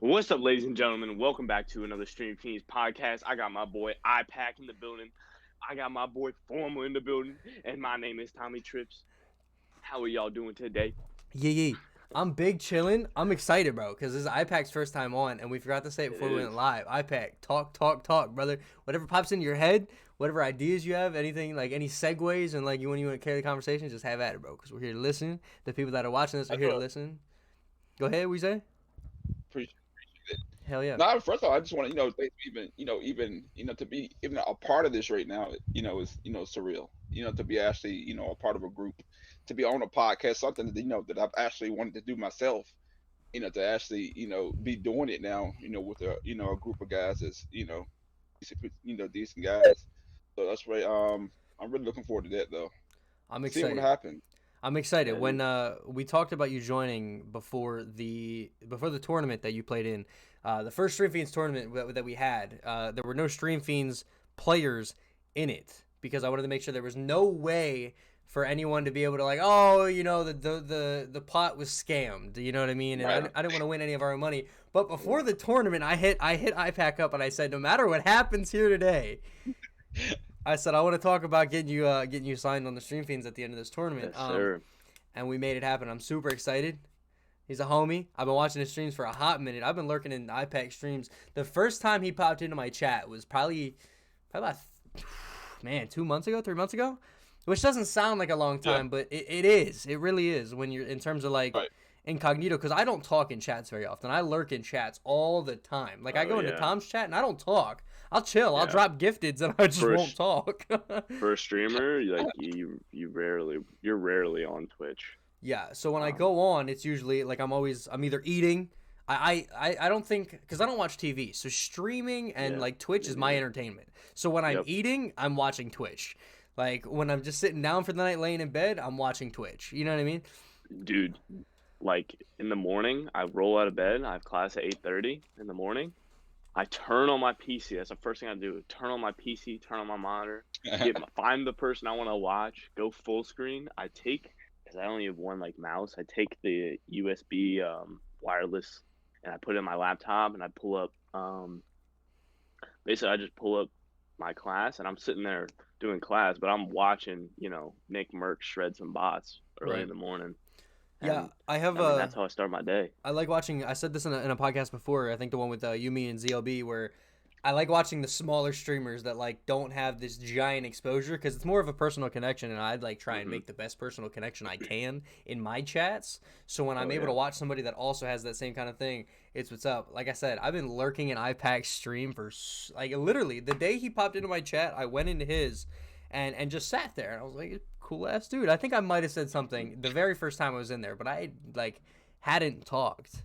What's up, ladies and gentlemen? Welcome back to another Stream Feens podcast. I got my boy iPack in the building. I got my boy Formal in the building, and my name is TommyTripps. How are y'all doing today? Yeah. I'm big chillin'. I'm excited, bro, because this is iPack's first time on, and we forgot to say it It before we went is. live. iPack, talk, brother. Whatever pops in your head, whatever ideas you have, anything like any segues, and like when you want to carry the conversation, just have at it, bro. Because we're here to listen. The people that are watching us are I here to do listen. Go ahead, we say. appreciate it. Hell yeah. Now, first of all, I just want to, thank you to be even a part of this right now, is, surreal. To be actually, a part of a group, to be on a podcast, something that, that I've actually wanted to do myself, to actually, be doing it now, with a group of guys that's, decent guys. So that's right. I'm really looking forward to that though. I'm Seeing what excited. happens. I'm excited. Yeah, When we talked about you joining before the tournament that you played in, the first Stream Fiends tournament that we had, there were no Stream Fiends players in it because I wanted to make sure there was no way for anyone to be able to like, oh, the pot was scammed. You know what I mean? And Right. I didn't want to win any of our own money. But before the tournament, I hit iPack up and I said, no matter what happens here today, I said I want to talk about getting you signed on the Stream Fiends at the end of this tournament. yes, sir. And we made it happen. I'm super excited. He's a homie. I've been watching his streams for a hot minute. I've been lurking in iPack streams. The first time he popped into my chat was probably about 2 months ago, 3 months ago, which doesn't sound like a long Yeah. time, but it is. It really is when you're in terms of like Right. incognito, because I don't talk in chats very often. I lurk in chats all the time. Like I Oh go into yeah. Tom's chat and I don't talk. I'll chill. I'll Yeah. drop gifteds and I just won't First- talk. For a streamer, you're rarely on Twitch. Yeah, so when I go on, it's usually like I'm either eating. I don't think because I don't watch TV, so streaming and Yeah, like Twitch me is my neither. entertainment. So when I'm Yep. eating, I'm watching Twitch. Like when I'm just sitting down for the night, laying in bed, I'm watching Twitch. You know what I mean? Dude, like in the morning, I roll out of bed. I have class at 8:30 in the morning. I turn on my PC. That's the first thing I do. Turn on my PC, turn on my monitor, find the person I want to watch, go full screen. Because I only have one like mouse, I take the USB wireless and I put it in my laptop and I pull up, basically I just pull up my class and I'm sitting there doing class, but I'm watching, Nick Merck shred some bots early Right. in the morning. Yeah, And, I have that's how I start my day. I like watching. I said this in a podcast before. I think the one with Yumi and ZLB, where I like watching the smaller streamers that like don't have this giant exposure because it's more of a personal connection, and I'd like try and Mhm. make the best personal connection I can in my chats. So when I'm Oh, able yeah. to watch somebody that also has that same kind of thing, it's what's up. Like I said, I've been lurking in iPack's stream for like literally the day he popped into my chat, I went into his. And just sat there, and I was like, "Cool ass dude." I think I might have said something the very first time I was in there, but I like hadn't talked.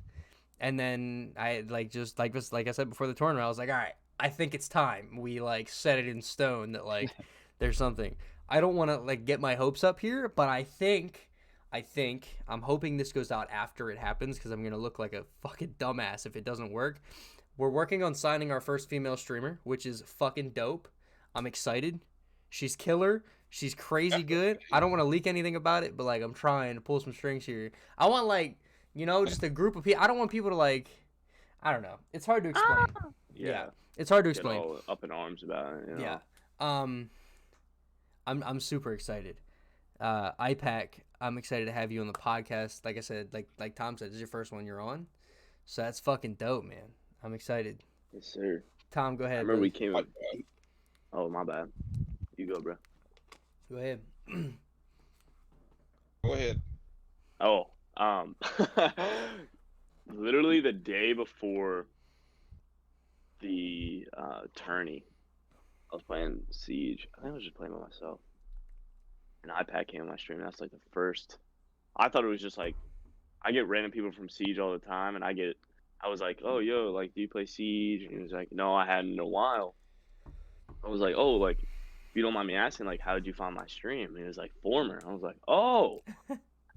And then I like I said before the tournament, I was like, all right, I think it's time. We like set it in stone that like there's something. I don't want to like get my hopes up here, but I think I'm hoping this goes out after it happens because I'm gonna look like a fucking dumbass if it doesn't work. We're working on signing our first female streamer, which is fucking dope. I'm excited. She's killer. She's crazy good. I don't want to leak anything about it, but like I'm trying to pull some strings here. I want like just a group of people. I don't want people to like. I don't know. It's hard to explain. Yeah. It's hard to Get explain. all up in arms about it. Yeah. I'm super excited. iPack, I'm excited to have you on the podcast. Like I said, like Tom said, this is your first one you're on, so that's fucking dope, man. I'm excited. Yes, sir. Tom, go I ahead. remember we buddy. came up. Oh, my bad. You go, bro. Go ahead. Go ahead. Oh, literally the day before the tourney, I was playing Siege. I think I was just playing by myself. And iPad came on my stream. That's like the first. I thought it was just like I get random people from Siege all the time, and I was like, oh, yo, like, do you play Siege? And he was like, no, I hadn't in a while. I was like, oh, like, if you don't mind me asking, like, how did you find my stream? And he was like, Former. I was like, oh.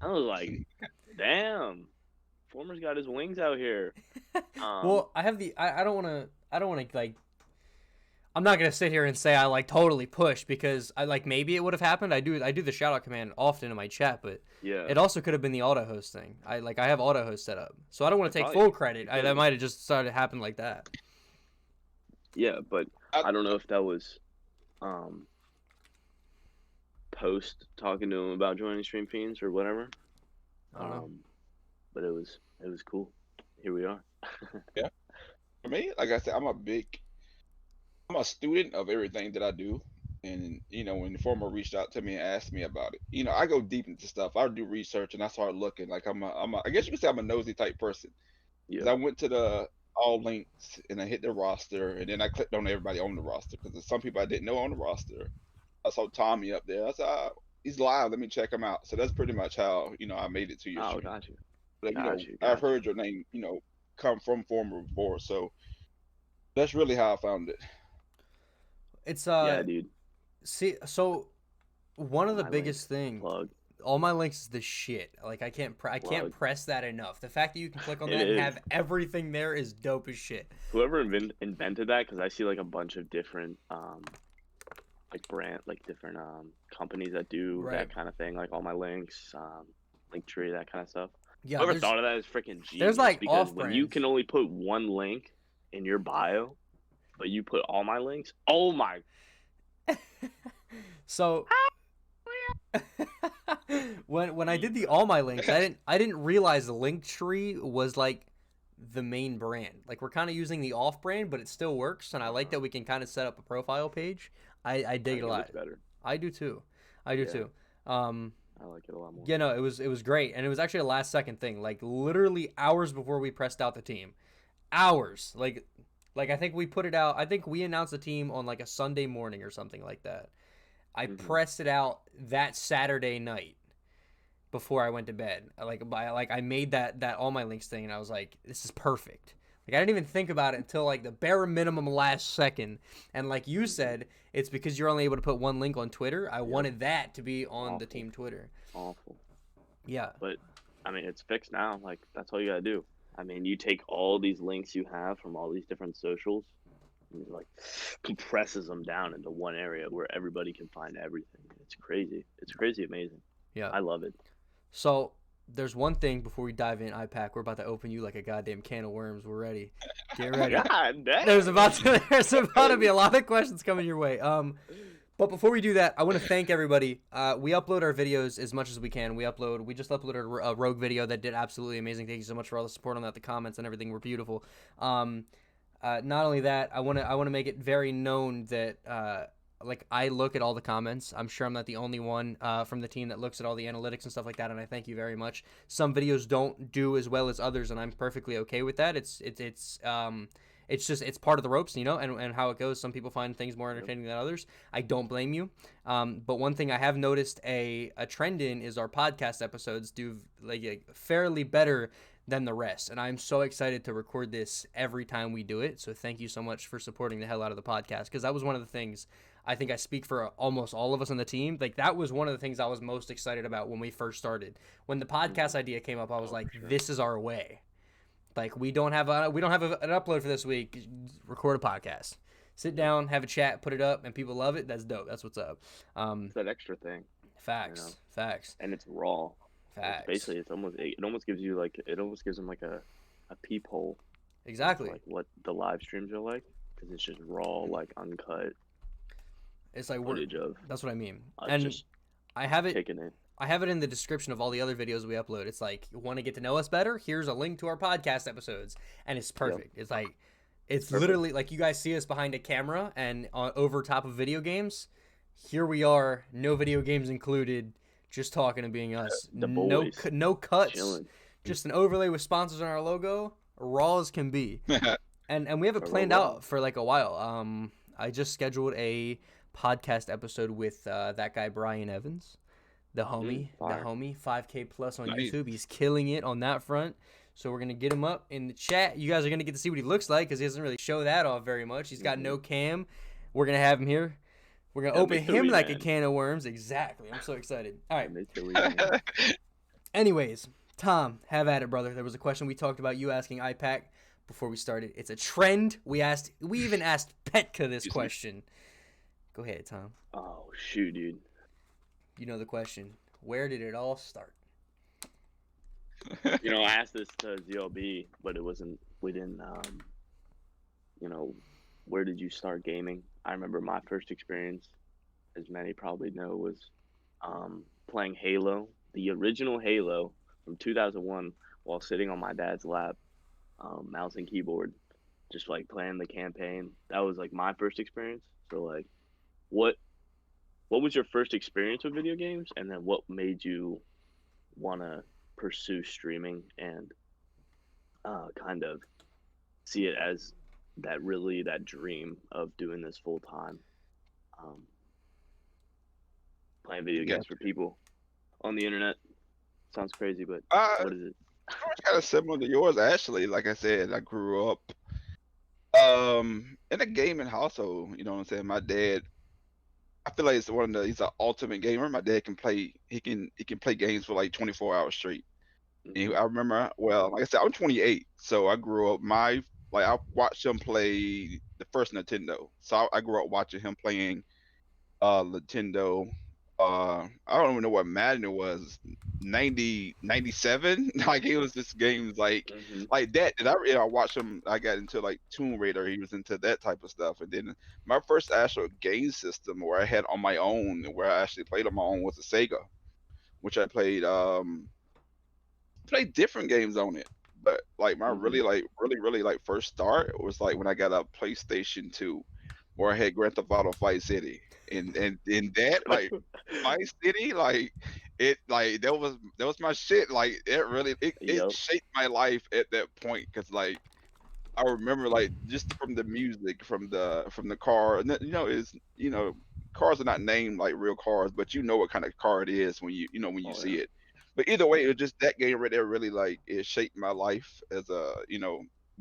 I was like, damn. Former's got his wings out here. Well, I have I don't want to like I'm not gonna sit here and say I like totally push, because I like maybe it would have happened. I do the shout out command often in my chat, but Yeah. it also could have been the auto host thing. I have auto host set up, so I don't want to take Probably full credit. could That have. might have just started happening like that. Yeah, but I don't know if that was post talking to him about joining Stream Feens or whatever. I don't know. But it was cool. Here we are. Yeah. For me, like I said, I'm a student of everything that I do. And, when the former reached out to me and asked me about it, I go deep into stuff. I do research and I start looking. Like I guess you could say I'm a nosy type person. Yeah. 'Cause I went to the all links and I hit the roster and then I clicked on everybody on the roster because there's some people I didn't know on the roster. I saw Tommy up there. I said, he's live. Let me check him out. So that's pretty much how, I made it to your stream. Got you. Like, Got you. I've heard your name, come from former before. So that's really how I found it. It's yeah, dude. See, so one of the My biggest link, thing, plug. all my links is the shit. Like I can't Plug. press that enough. The fact that you can click on It that and is. have everything there is dope as shit. Whoever invented that, because I see like a bunch of different different companies that do Right. that kind of thing, like all my links, Linktree, that kind of stuff. Yeah, Whoever there's- thought of that is freaking genius. there's, like, because when you off-brands. can only put one link in your bio, but you put all my links. Oh my! So when I did the all my links, I didn't realize the Linktree was like the main brand. Like we're kind of using the off brand, but it still works, and I like that we can kind of set up a profile page. I dig it a lot. It's better. I do too. I do Yeah. too. I like it a lot more. Yeah, no, it was great, and it was actually a last second thing. Like literally hours before we pressed out the team, hours. Like I think we put it out. I think we announced the team on like a Sunday morning or something like that. I pressed it out that Saturday night before I went to bed. I made that all my links thing, and I was like, this is perfect. Like I didn't even think about it until like the bare minimum last second. And like you said, it's because you're only able to put one link on Twitter. I wanted that to be on the team Twitter. Awful. Yeah. But I mean, it's fixed now. Like that's all you gotta do. I mean, you take all these links you have from all these different socials, and it, like compresses them down into one area where everybody can find everything. It's crazy. It's crazy amazing. Yeah. I love it. So there's one thing before we dive in, iPack. We're about to open you like a goddamn can of worms. We're ready. Get ready. God damn. There's about to be a lot of questions coming your way. But before we do that, I want to thank everybody. We upload our videos as much as we can. We just uploaded a Rogue video that did absolutely amazing. Thank you so much for all the support on that. The comments and everything were beautiful. Not only that, I want to make it very known that like I look at all the comments. I'm sure I'm not the only one from the team that looks at all the analytics and stuff like that, and I thank you very much. Some videos don't do as well as others, and I'm perfectly okay with that. It's just it's part of the ropes, and how it goes. Some people find things more entertaining than others. I don't blame you. But one thing I have noticed a trend in is our podcast episodes do like fairly better than the rest, and I'm so excited to record this every time we do it. So thank you so much for supporting the hell out of the podcast, because that was one of the things. I think I speak for almost all of us on the team. Like that was one of the things I was most excited about when we first started. When the podcast idea came up, I was like, "This is our way." Like we don't have an upload for this week. Record a podcast, sit down, have a chat, put it up, and people love it. That's dope. That's what's up. It's that extra thing. Facts. Facts. And it's raw. Facts. Basically, it almost gives you them like a peephole. Exactly. Like what the live streams are like, because it's just raw, like uncut. It's like footage of. That's what I mean. And And I have it. kicking it. I have it in the description of all the other videos we upload. It's like, you want to get to know us better? Here's a link to our podcast episodes, and it's perfect. It's like, it's Perfect. literally like you guys see us behind a camera and over top of video games. Here we are, no video games included, just talking and being us. The boys. No cuts, Chilling. just an overlay with sponsors on our logo, raw as can be. And we have it Raw, planned raw. out for like a while. I just scheduled a podcast episode with that guy Brian Evans. The homie, fire. 5K plus on Nice. YouTube. He's killing it on that front. So we're going to get him up in the chat. You guys are going to get to see what he looks like because he doesn't really show that off very much. He's got no cam. We're going to have him here. We're going to open Mr. him Wee like a Man. can of worms. Exactly. I'm so excited. All right. Mr. Wee Man. Anyways, Tom, have at it, brother. There was a question we talked about you asking iPack before we started. It's a trend. We even asked Petka this Excuse me? question. Go ahead, Tom. Oh shoot, dude. You know the question. Where did it all start? You know, I asked this to ZLB, but it wasn't. We didn't. You know, where did you start gaming? I remember my first experience, as many probably know, was playing Halo, the original Halo from 2001, while sitting on my dad's lap, mouse and keyboard, just like playing the campaign. That was like my first experience. So like, what was your first experience with video games, and then what made you want to pursue streaming and kind of see it as that dream of doing this full time, um, playing video games for people on the internet? Sounds crazy, but what is it? It's kind of similar to yours, actually. Like I said, I grew up in a gaming household. You know what I'm saying? My dad, I feel like he's an ultimate gamer. My dad can play. He can play games for like 24 hours straight. And I remember, well, like I said, I'm 28, so I grew up. I watched him play the first Nintendo. So I grew up watching him playing Nintendo. I don't even know what Madden it was. 97. Like it was just games like that. And I watched him. I got into like Tomb Raider. He was into that type of stuff. And then my first actual game system where I had on my own, where I actually played on my own, was a Sega, which I played different games on it. But like my really like first start was like when I got a PlayStation 2, where I had Grand Theft Auto Vice City, and in that like Vice City, like that was my shit. Like it Yep. shaped my life at that point, because like I remember like just from the music, from the car, and cars are not named like real cars, but you know what kind of car it is when you Oh see yeah. it. But either way, it was just that game right there really like it shaped my life as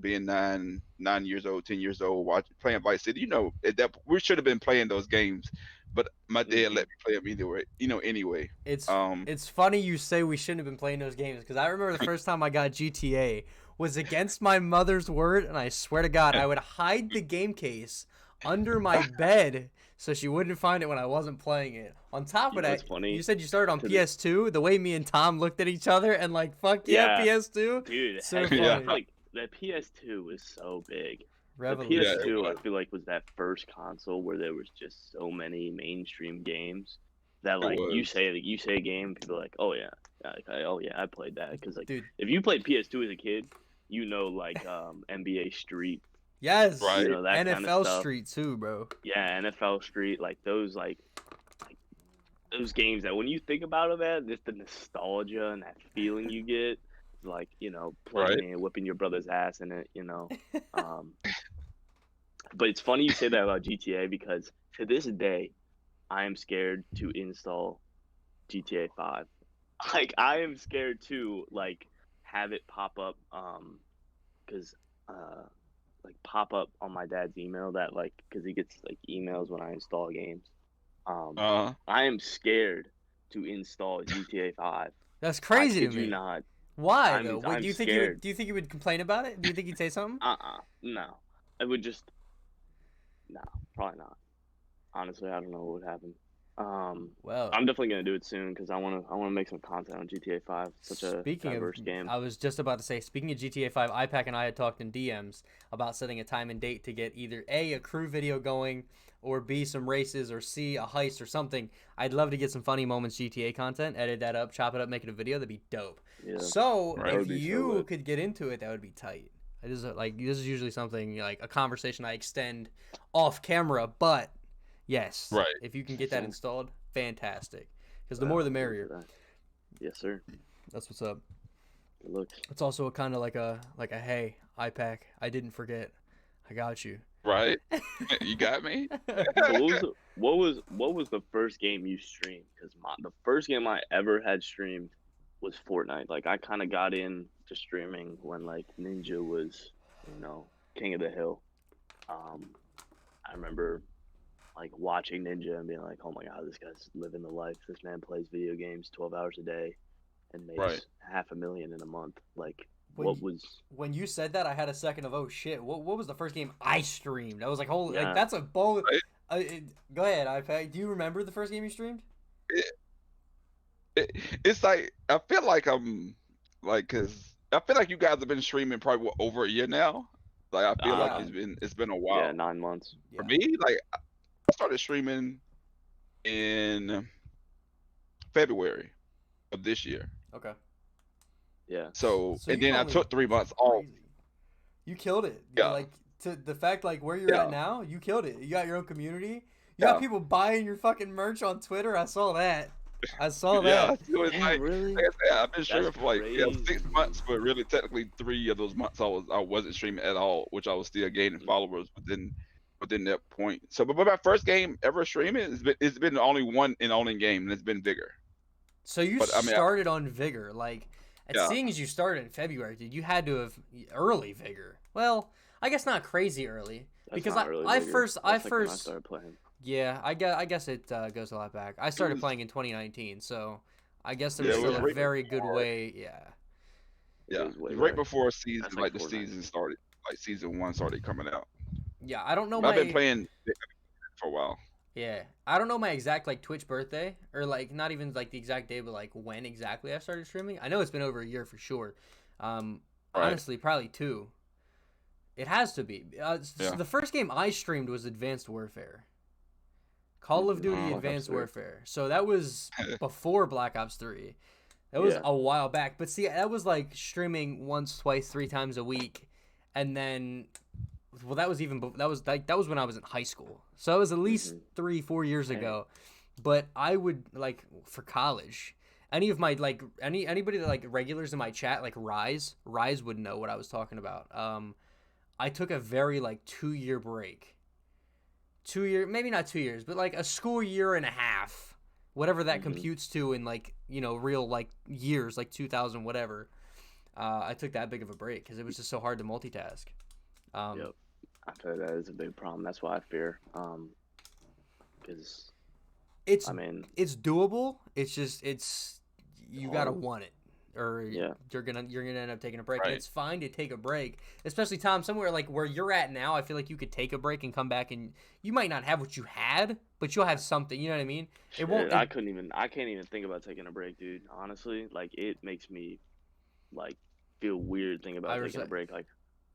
being 9 years old, 10 years old, playing Vice City. At that we should have been playing those games, but my dad let me play them either way. Anyway. It's Um. it's funny you say we shouldn't have been playing those games, because I remember the first time I got GTA was against my mother's word, and I swear to God, I would hide the game case under my bed so she wouldn't find it when I wasn't playing it. On top You of know that, what's funny? you said you started on To PS2. The way me and Tom looked at each other and like, fuck yeah, Yeah, PS2. dude, So heck funny. yeah. Like the PS2 was so big. The Revolution. Yeah, it PS2, was. I feel like, was that first console where there was just so many mainstream games that It like you was. say a game, people are like, oh yeah, oh yeah, I played that, because like Dude, if you played PS2 as a kid, like NBA Street, yes. Right. that kind of NFL stuff. Street too, bro. Yeah, NFL Street, like those those games that when you think about it, man, just the nostalgia and that feeling you get, like playing Right. it, whipping your brother's ass in it. Um, but it's funny you say that about GTA, because to this day, I am scared to install GTA 5. Like I am scared to like have it pop up, because like pop up on my dad's email, that like because he gets like emails when I install games. Uh. I am scared to install GTA 5. That's I crazy to kid you me. not. Why though? I'm Do you think you would? scared. Do you think you would complain about it? Do you think you'd say something? No. I would just no, probably not. Honestly, I don't know what would happen. Well, I'm definitely gonna do it soon, because I wanna make some content on GTA 5. Such a speaking of, diverse game. I was just about to say, speaking of GTA 5, iPack and I had talked in DMs about setting a time and date to get either a crew video going, or B, some races, or C, a heist or something. I'd love to get some funny moments GTA content, edit that up, chop it up, make it a video. That'd be dope. Yeah, So Right. that if would be so you lit. could get into it, that would be tight. This is usually something like a conversation I extend off camera, but yes, Right. if you can get that installed, fantastic. Because the Wow, more the look at merrier. that. Yes, sir. That's what's up. Good looks. It's also a kind of like a hey, iPack, I didn't forget, I got you. Right. You got me. So what was the first game you streamed? Because the first game I ever had streamed was Fortnite. Like I kind of got into streaming when like Ninja was, king of the hill. I remember like watching Ninja and being like, oh my god, this guy's living the life. This man plays video games 12 hours a day and makes Right. $500,000 in a month. Like When you said that, I had a second of, oh shit, what was the first game I streamed? I was like, holy, Yeah. like that's a bold. Right. Go ahead, iPack. Do you remember the first game you streamed? It's like I feel like I'm like because I feel like you guys have been streaming probably over a year now. Like I feel like Yeah. it's been a while. Yeah, 9 months. For Yeah. me, like I started streaming in February of this year. Okay. Yeah. So So and you then I only- took 3 months off. Crazy. You killed it. Yeah. Like to the fact like where you're Yeah. at now, you killed it. You got your own community. You Yeah. got people buying your fucking merch on Twitter. I saw that. I saw Yeah, that. so it's Damn, like, really? like I said, I've been streaming That's for like 6 crazy. months, but really technically 3 of those months I wasn't streaming at all, which I was still gaining followers within that point. So, but my first game ever streaming it's been only one and only game, and it's been Vigor. So you But, I mean, started on Vigor, like, and Yeah. seeing as you started in February, dude, you had to have early Vigor. Well, I guess not crazy early, That's because not really I bigger. first, That's I like when I first, started playing. yeah, I guess it goes a lot back. I started was- playing in 2019, so I guess there Yeah, was it was still a right very good before- way. Yeah, Yeah, was way right back. before season, That's like like the Fortnite. season started, like season 1 started coming out. yeah. I don't know But my. I've been playing for a while. Yeah, I don't know my exact like Twitch birthday, or like not even like the exact day, but like when exactly I started streaming. I know it's been over a year for sure. Right. Honestly, probably 2. It has to be. So Yeah. the first game I streamed was Advanced Warfare. Call of Duty Black Ops Advanced 3. Warfare. So that was before Black Ops 3. That was Yeah. a while back. But see, that was like streaming once, twice, 3 times a week, and then, well, that was even that was when I was in high school. So it was at least 3-4 years Dang. ago. But I would like for college. Any of my like anybody that like regulars in my chat like Rise would know what I was talking about. I took a very like 2-year break. 2 year, maybe not 2 years, but like a school year and a half, whatever that computes to in like real like years, like 2000 whatever. I took that big of a break because it was just so hard to multitask. Yep. I feel that is a big problem. That's why I fear. Because It's I mean, it's doable. It's just you gotta hard. want it, or Yeah. you're gonna end up taking a break. And Right. it's fine to take a break, especially Tom, somewhere like where you're at now. I feel like you could take a break and come back, and you might not have what you had, but you'll have something. You know what I mean? It won't. shit, I can't even think about taking a break, dude. Honestly, like it makes me like feel weird thinking about I taking respect- a break. Like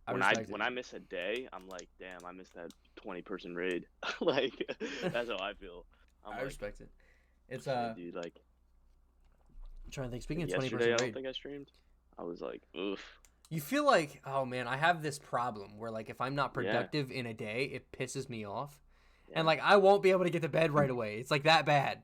I when respect it. I miss a day, I'm like, damn, I missed that 20-person raid. Like that's how I feel. I'm I like, respect it. It's shit, dude, like I'm trying to think. Speaking of 20% yesterday, I don't rate, think I streamed. I was like, oof. you feel like, oh man, I have this problem where like if I'm not Yeah. productive in a day, it pisses me off, Yeah. and like I won't be able to get to bed right away. It's like that bad.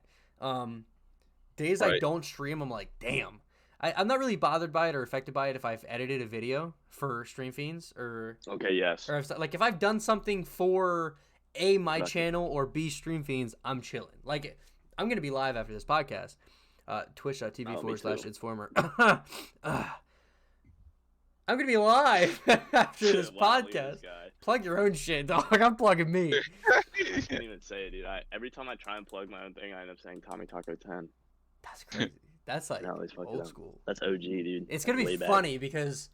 Days I Right. don't stream, I'm like, damn. I'm not really bothered by it or affected by it if I've edited a video for Stream Fiends Okay, yes. or if I've done something for A, my Gotcha. channel, or B, Stream Fiends, I'm chilling. Like, I'm going to be live after this podcast. Twitch.tv Oh, me too. /itsformer. I'm going to be live after this Wow, look at podcast. this guy. Plug your own shit, dog. I'm plugging me. I can't even say it, dude. Every time I try and plug my own thing, I end up saying Tommy Taco 10. That's crazy. That's like I always fuck it old up. school. That's OG, dude. It's going to be Way back. funny because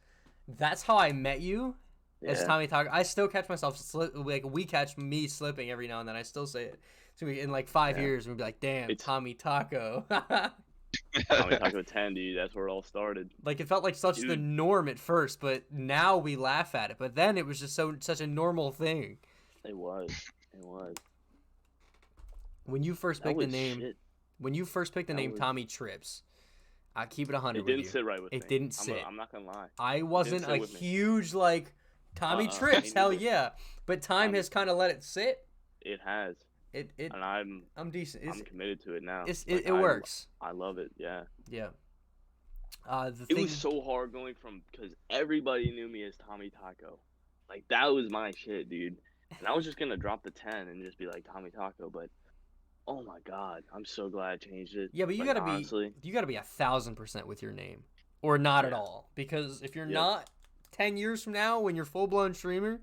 that's how I met you. As Yeah. Tommy Taco, I still catch myself we catch me slipping every now and then. I still say it. So in like 5 Yeah. years, we'll be like, "Damn, It's- Tommy Taco." Tommy Taco 10, dude. That's where it all started. Like it felt like such the Dude. norm at first, but now we laugh at it. But then it was just such a normal thing. It was. It was. When you first That picked the was name, shit. when you first picked the That name was- TommyTripps, I keep it 100 It with didn't you. sit right with It me. didn't I'm sit. I'm not gonna lie. I wasn't sit a with me. huge like Tommy me Tripps. Hell neither. yeah, but time I'm- has kind of let it sit. It has, It and I'm decent. I'm committed to it now. It Like, works. I love it. Yeah. Yeah. The It thing, was so hard going from because everybody knew me as Tommy Taco. Like that was my shit, dude. And I was just gonna drop the 10 and just be like Tommy Taco, but oh my god, I'm so glad I changed it. yeah, but you Like, gotta honestly, be 1,000% with your name, or not at Yeah. all. Because if you're Yep. not 10 years from now, when you're full blown streamer,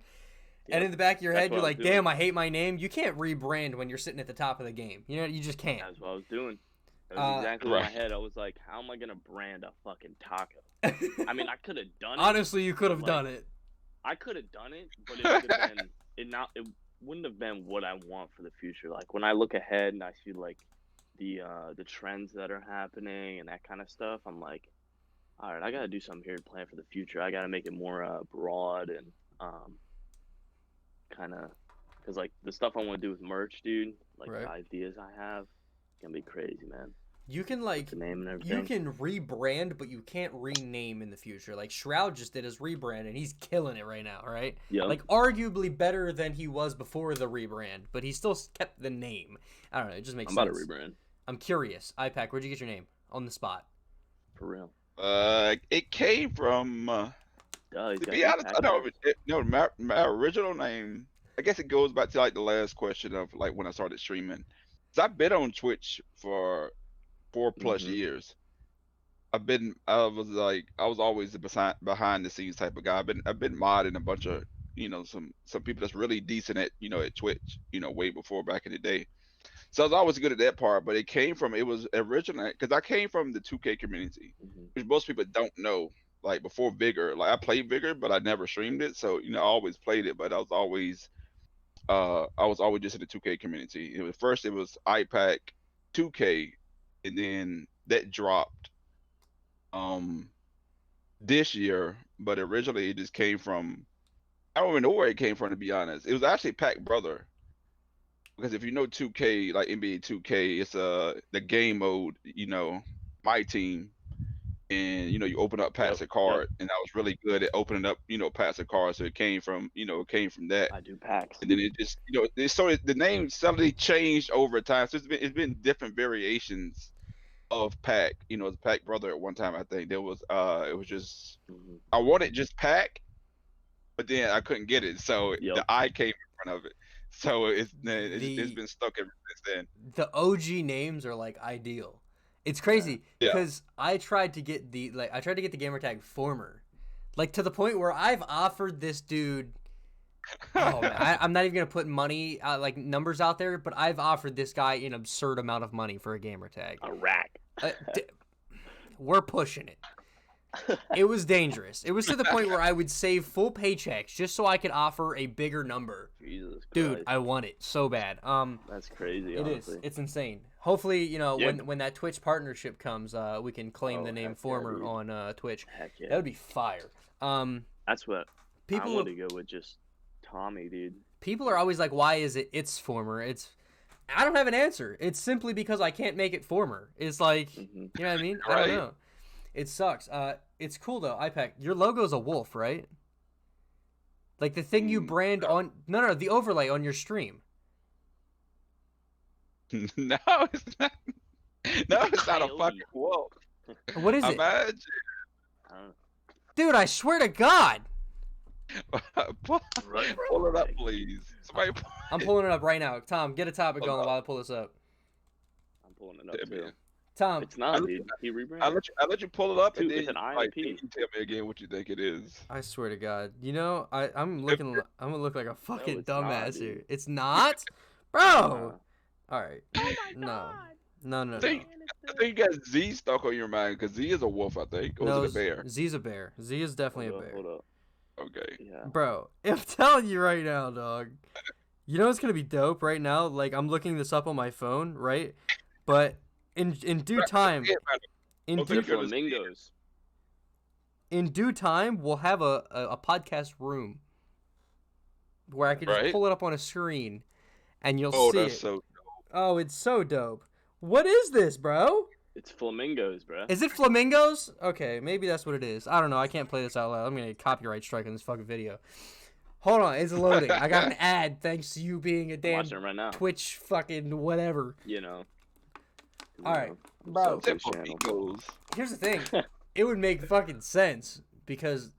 and Yep. in the back of your That's head what you're I was like, doing. "Damn, I hate my name." You can't rebrand when you're sitting at the top of the game. You know, you just can't. that's what I was doing. That was exactly in my Right. head. I was like, how am I gonna brand a fucking taco? I mean, I could have done it. Honestly, you could have like, done it. I could have done it, but it would have been it wouldn't have been what I want for the future. Like when I look ahead and I see like the trends that are happening and that kind of stuff, I'm like, all right, I gotta do something here to plan for the future. I gotta make it more broad and kind of because like the stuff I want to do with merch, dude. Like Right. the ideas I have, gonna be crazy, man. You can like The name and you everything. can rebrand, but you can't rename in the future. Like Shroud just did his rebrand, and he's killing it right now. Right? Yep. Like arguably better than he was before the rebrand, but he still kept the name. I don't know. It just makes I'm sense. about to rebrand I'm curious. iPack, where'd you get your name? On the spot. for real. It came from. Duh, he's To got be honest, I iPack know my original name. I guess it goes back to like the last question of like when I started streaming. 'Cause I've been on Twitch for 4+ Mhm. years. I was always the behind the scenes type of guy. I've been modding a bunch of some people that's really decent at at Twitch way before back in the day. So I was always good at that part. But it was original because I came from the 2K community, Mhm. which most people don't know. Like before Vigor, like I played Vigor, but I never streamed it. So I always played it, but I was always just in the 2K community. First it was iPack 2K, and then that dropped this year. But originally it just came from I don't even know where it came from, to be honest. It was actually Pac Brother. Because if you know 2K, like NBA 2K, it's the game mode, my team, and you open up pass Yep. a Yep. card, and I was really good at opening up, pass a card. So it came from that. I do packs. And then it just the name suddenly changed over time. So it's been different variations of Pac. It's Pac Brother at one time. I think there was it was just Mhm. I wanted just Pac, but then I couldn't get it, so Yep. the I came in front of it. So it's The been stuck ever since then. the OG names are like ideal. It's crazy Yeah. because I tried to get the gamer tag former, like to the point where I've offered this dude. Oh man, I'm not even gonna put money like numbers out there, but I've offered this guy an absurd amount of money for a gamer tag. A rack. We're pushing it. It was dangerous. It was to the point where I would save full paychecks just so I could offer a bigger number. Jesus Christ. Dude, I want it so bad. That's crazy. It honestly. is. It's insane. Hopefully, Yeah. when that Twitch partnership comes, we can claim the name heck yeah, former dude. on Twitch. Heck yeah. That would be fire. That's what I People want to go with. Just Tommy, dude. people are always like, why is it's former? I don't have an answer. It's simply because I can't make it former. It's like, Mhm. you know what I mean? I Right. don't know. It sucks. It's cool though. iPack, your logo's a wolf, right? Like the thing you brand on no, the overlay on your stream. No, it's not. No, it's not a Coyote. fucking wolf. What is it? Imagine. I don't know. Dude, I swear to God. pull, Right, pull it up, right. please. Somebody pull I'm pulling it up right now. Tom, get a topic Hold going on. while I pull this up. I'm pulling it up Yeah, too. man. Tom, It's not, dude. He I rebranded. let you pull it up, and Dude, then it's an I like and a P. you can tell me again what you think it is. I swear to God. I'm gonna look like a fucking it's not, dumbass dude. here. It's not? Bro. All right. Oh my No. god. No. I think you got Z stuck on your mind because Z is a wolf, I think. Or No, is it a bear? Z's a bear. Z is definitely a bear. Hold up. Okay. Yeah. Bro, I'm telling you right now, dog. You know what's gonna be dope right now? Like I'm looking this up on my phone, right? But in due time, in Don't due, think you're the- Flamingos. in due time, we'll have a podcast room where I can just Right. pull it up on a screen, and you'll Oh, see that's it. so. Oh, it's so dope. What is this, bro? It's flamingos, bro. Is it flamingos? Okay, maybe that's what it is. I don't know. I can't play this out loud. I'm gonna get copyright strike on this fucking video. Hold on, it's loading. I got an ad thanks to you being a I'm damn watching it right now. Twitch fucking whatever. You know. All right, bro. Twitch Simple channel. Eagles. Here's the thing. It would make fucking sense because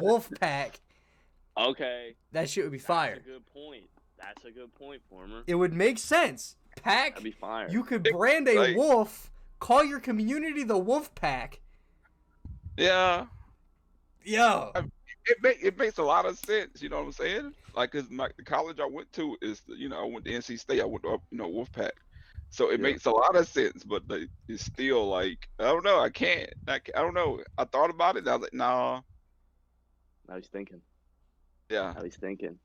Wolf Pack, Okay. that shit would be That's fire. a good point. That's a good point, former. It would make sense. Pack, That'd be fire. you could brand a Right. wolf, call your community the Wolf Pack. Yeah. Yo. It makes a lot of sense. You know what I'm saying? Like, cause the college I went to is, I went to NC State. I went to, Wolfpack. So it Yeah. makes a lot of sense, but it's still like I don't know. I can't. I don't know. I thought about it. And I was like, nah. Now he's thinking. Yeah. Now he's thinking.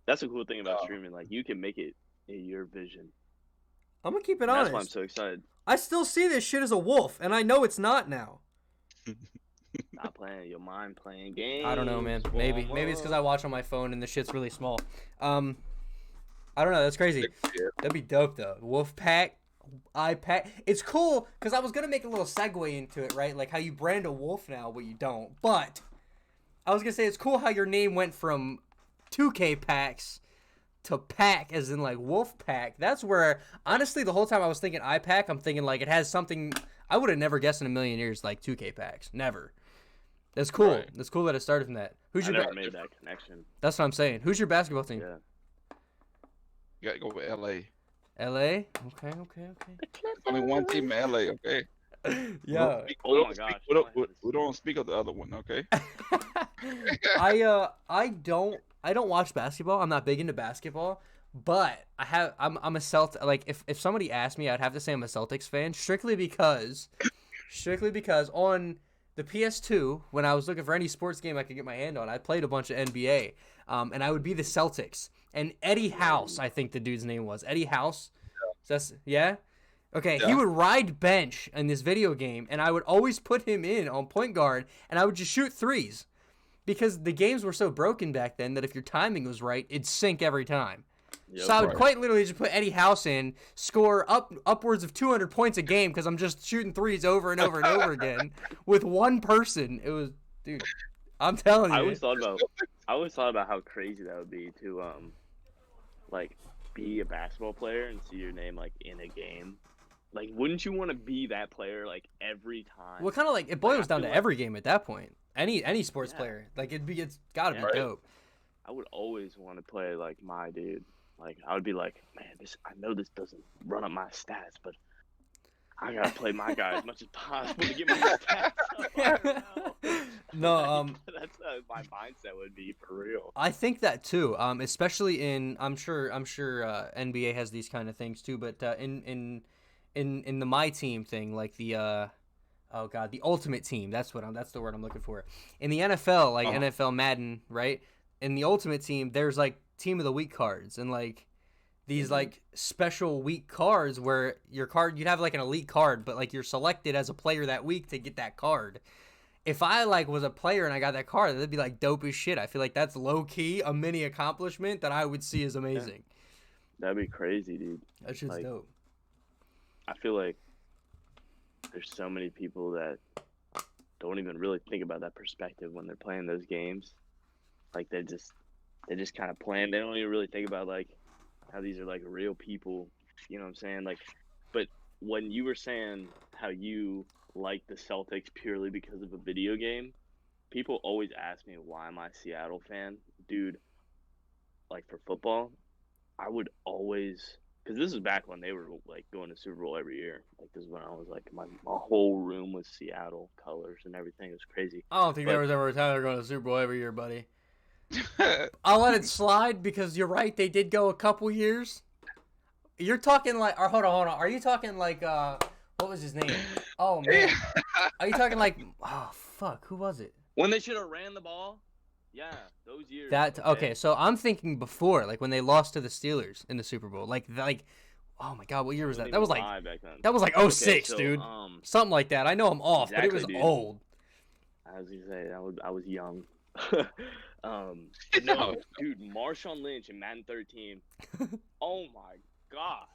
That's the cool thing about Uh, streaming. Like you can make it in your vision. I'm gonna keep it And that's why I'm honest. so excited. I still see this shit as a wolf, and I know it's not now. Not playing your mind, playing games. I don't know, man. Maybe it's because I watch on my phone and the shit's really small. I don't know. That's crazy. yeah. That'd be dope though. Wolfpack, iPack. It's cool because I was gonna make a little segue into it, right? Like how you brand a wolf now, but you don't. But I was gonna say it's cool how your name went from 2K packs to pack, as in like wolf pack. That's where honestly the whole time I was thinking iPack, I'm thinking like it has something I would have never guessed in a million years, like 2K packs. Never. That's cool. Right. That's cool that it started from that. Who's I your? never made that connection. That's what I'm saying. Who's your basketball team? Yeah. You gotta go with LA. LA. Okay. There's only one team in LA. Okay. Yeah. Oh my gosh. We don't speak of the other one. Okay. I don't watch basketball. I'm not big into basketball, but I'm a Celt. Like if somebody asked me, I'd have to say I'm a Celtics fan strictly because on the PS2 when I was looking for any sports game I could get my hand on, I played a bunch of NBA, and I would be the Celtics and Eddie House. I think the dude's name was Eddie House. Yeah. Okay, Yeah. he would ride bench in this video game, and I would always put him in on point guard, and I would just shoot threes. Because the games were so broken back then that if your timing was right, it'd sink every time. Yep. So I would Right. quite literally just put Eddie House in, score upwards of 200 points a game because I'm just shooting threes over and over and over again with one person. It was, dude, I'm telling you. I always thought about how crazy that would be to like be a basketball player and see your name like in a game. Like, wouldn't you want to be that player like every time? Well, kind of like it boils Like, I down to feel like- every game at that point. Any sports Yeah. player, like it's gotta Yeah. be dope. I would always want to play like my dude. Like I would be like, man, I know this doesn't run up my stats, but I gotta play my guy as much as possible to get my stats up. I don't know. No, That's my mindset would be for real. I think that too. Especially in I'm sure NBA has these kind of things too, but in the my team thing, like the oh god, the ultimate team. That's the word I'm looking for. In the NFL, like NFL Madden, right? In the ultimate team, there's like team of the week cards and like these like special week cards where your card you'd have like an elite card, but like you're selected as a player that week to get that card. If I like was a player and I got that card, that'd be like dope as shit. I feel like that's low key a mini accomplishment that I would see as amazing. That'd be crazy, dude. That shit's Like, dope. I feel like there's so many people that don't even really think about that perspective when they're playing those games. Like they just kind of playing. They don't even really think about like how these are like real people. You know what I'm saying? Like, but when you were saying how you like the Celtics purely because of a video game, people always ask me why am I a Seattle fan, dude. Like for football, I would always. Because this is back when they were like going to Super Bowl every year. Like this is when I was like my whole room was Seattle colors and everything. It was crazy. I don't think there was ever a time they're going to the Super Bowl every year, buddy. I'll let it slide because you're right. They did go a couple years. You're talking like, or hold on. Are you talking like, what was his name? Oh man, are you talking like, oh fuck, who was it? When they should have ran the ball. Yeah, those years. That okay. So I'm thinking before, like when they lost to the Steelers in the Super Bowl, like oh my god, what year was that? That was like back then. that was like Okay, 06, so, dude. Something like that. I know I'm off, but it was Exactly, dude. old. I was gonna say I was young. But no, dude, Marshawn Lynch in Madden 13. Oh my god,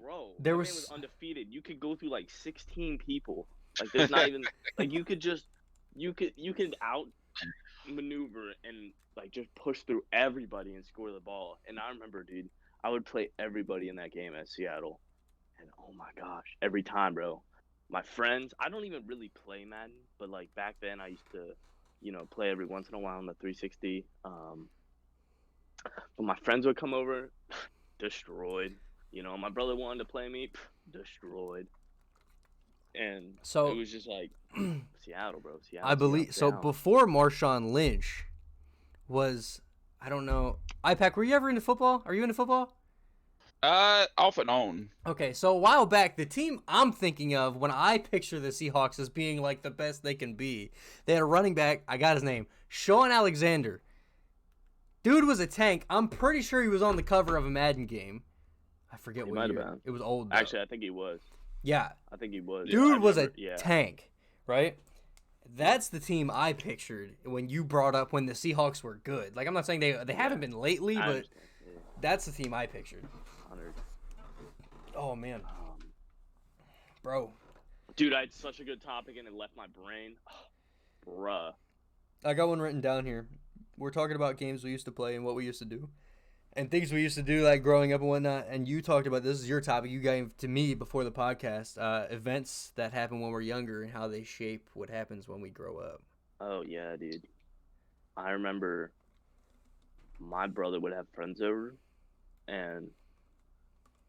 bro. There That was- man was undefeated. You could go through like 16 people. Like there's not even like you could out maneuver and like just push through everybody and score the ball. And I remember, dude, I would play everybody in that game at Seattle, and oh my gosh, every time, bro. My friends, I don't even really play Madden, but like back then I used to, play every once in a while on the 360. But my friends would come over, destroyed. My brother wanted to play me, destroyed. And So- it was just like Seattle, bro. Seattle. I believe so. down. Before Marshawn Lynch was, I don't know. iPack, were you ever into football? Are you into football? Off and on. Okay, so a while back, the team I'm thinking of when I picture the Seahawks as being like the best they can be, they had a running back. I got his name, Sean Alexander. Dude was a tank. I'm pretty sure he was on the cover of a Madden game. I forget He what might have year. been. It was old though. Actually, I think he was. Yeah. I think he was. Dude I was a remember, yeah. tank, right? That's the team I pictured when you brought up when the Seahawks were good. Like, I'm not saying they haven't been lately, I but understand. Yeah. that's the team I pictured. 100. Oh, man. Bro. Dude, I had such a good topic and it left my brain. Bruh. I got one written down here. We're talking about games we used to play and what we used to do. And things we used to do, like growing up and whatnot. And you talked about, this is your topic you gave to me before the podcast, events that happen when we're younger and how they shape what happens when we grow up. Oh, yeah, dude. I remember my brother would have friends over, and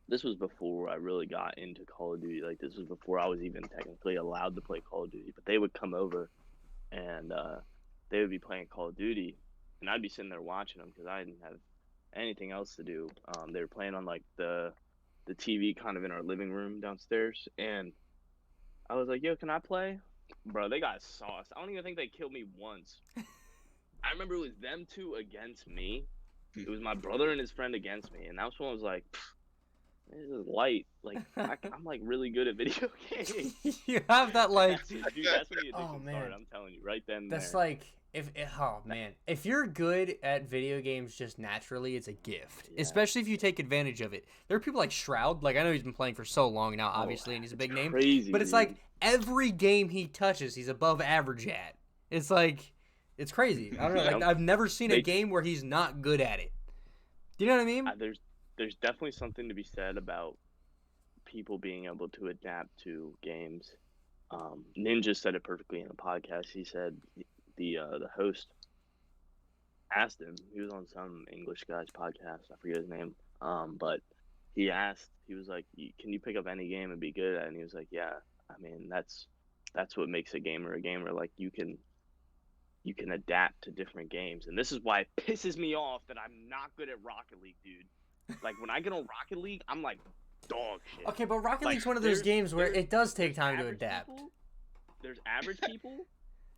this was before I really got into Call of Duty. Like, this was before I was even technically allowed to play Call of Duty. But they would come over, and they would be playing Call of Duty, and I'd be sitting there watching them because I didn't have anything else to do. They were playing on like the TV kind of in our living room downstairs, and I was like, "Yo, can I play?" Bro, they got sauced. I don't even think they killed me once. I remember it was them two against me. It was my brother and his friend against me, and that was when I was like, "This is light. Like I'm like really good at video games." You have that, like... Dude, that's when the addiction Oh, man. started. I'm telling you, right then. And That's there. like, if you're good at video games just naturally, it's a gift. Yeah. Especially if you take advantage of it. There are people like Shroud, like I know he's been playing for so long now, obviously, and he's a big name. Crazy, But it's dude. like every game he touches, he's above average at. It's like, it's crazy. I don't know. Like I've never seen a game where he's not good at it. Do you know what I mean? There's definitely something to be said about people being able to adapt to games. Ninja said it perfectly in a podcast. He said the host asked him. He was on some English guy's podcast. I forget his name. But he was like, "Can you pick up any game and be good at it?" And he was like, "Yeah. I mean, that's what makes a gamer a gamer. Like you can adapt to different games. And this is why it pisses me off that I'm not good at Rocket League, dude. Like when I get on Rocket League, I'm like dog shit. Okay, but Rocket Like, League's one of those games where it does take time to average adapt. people, there's average people.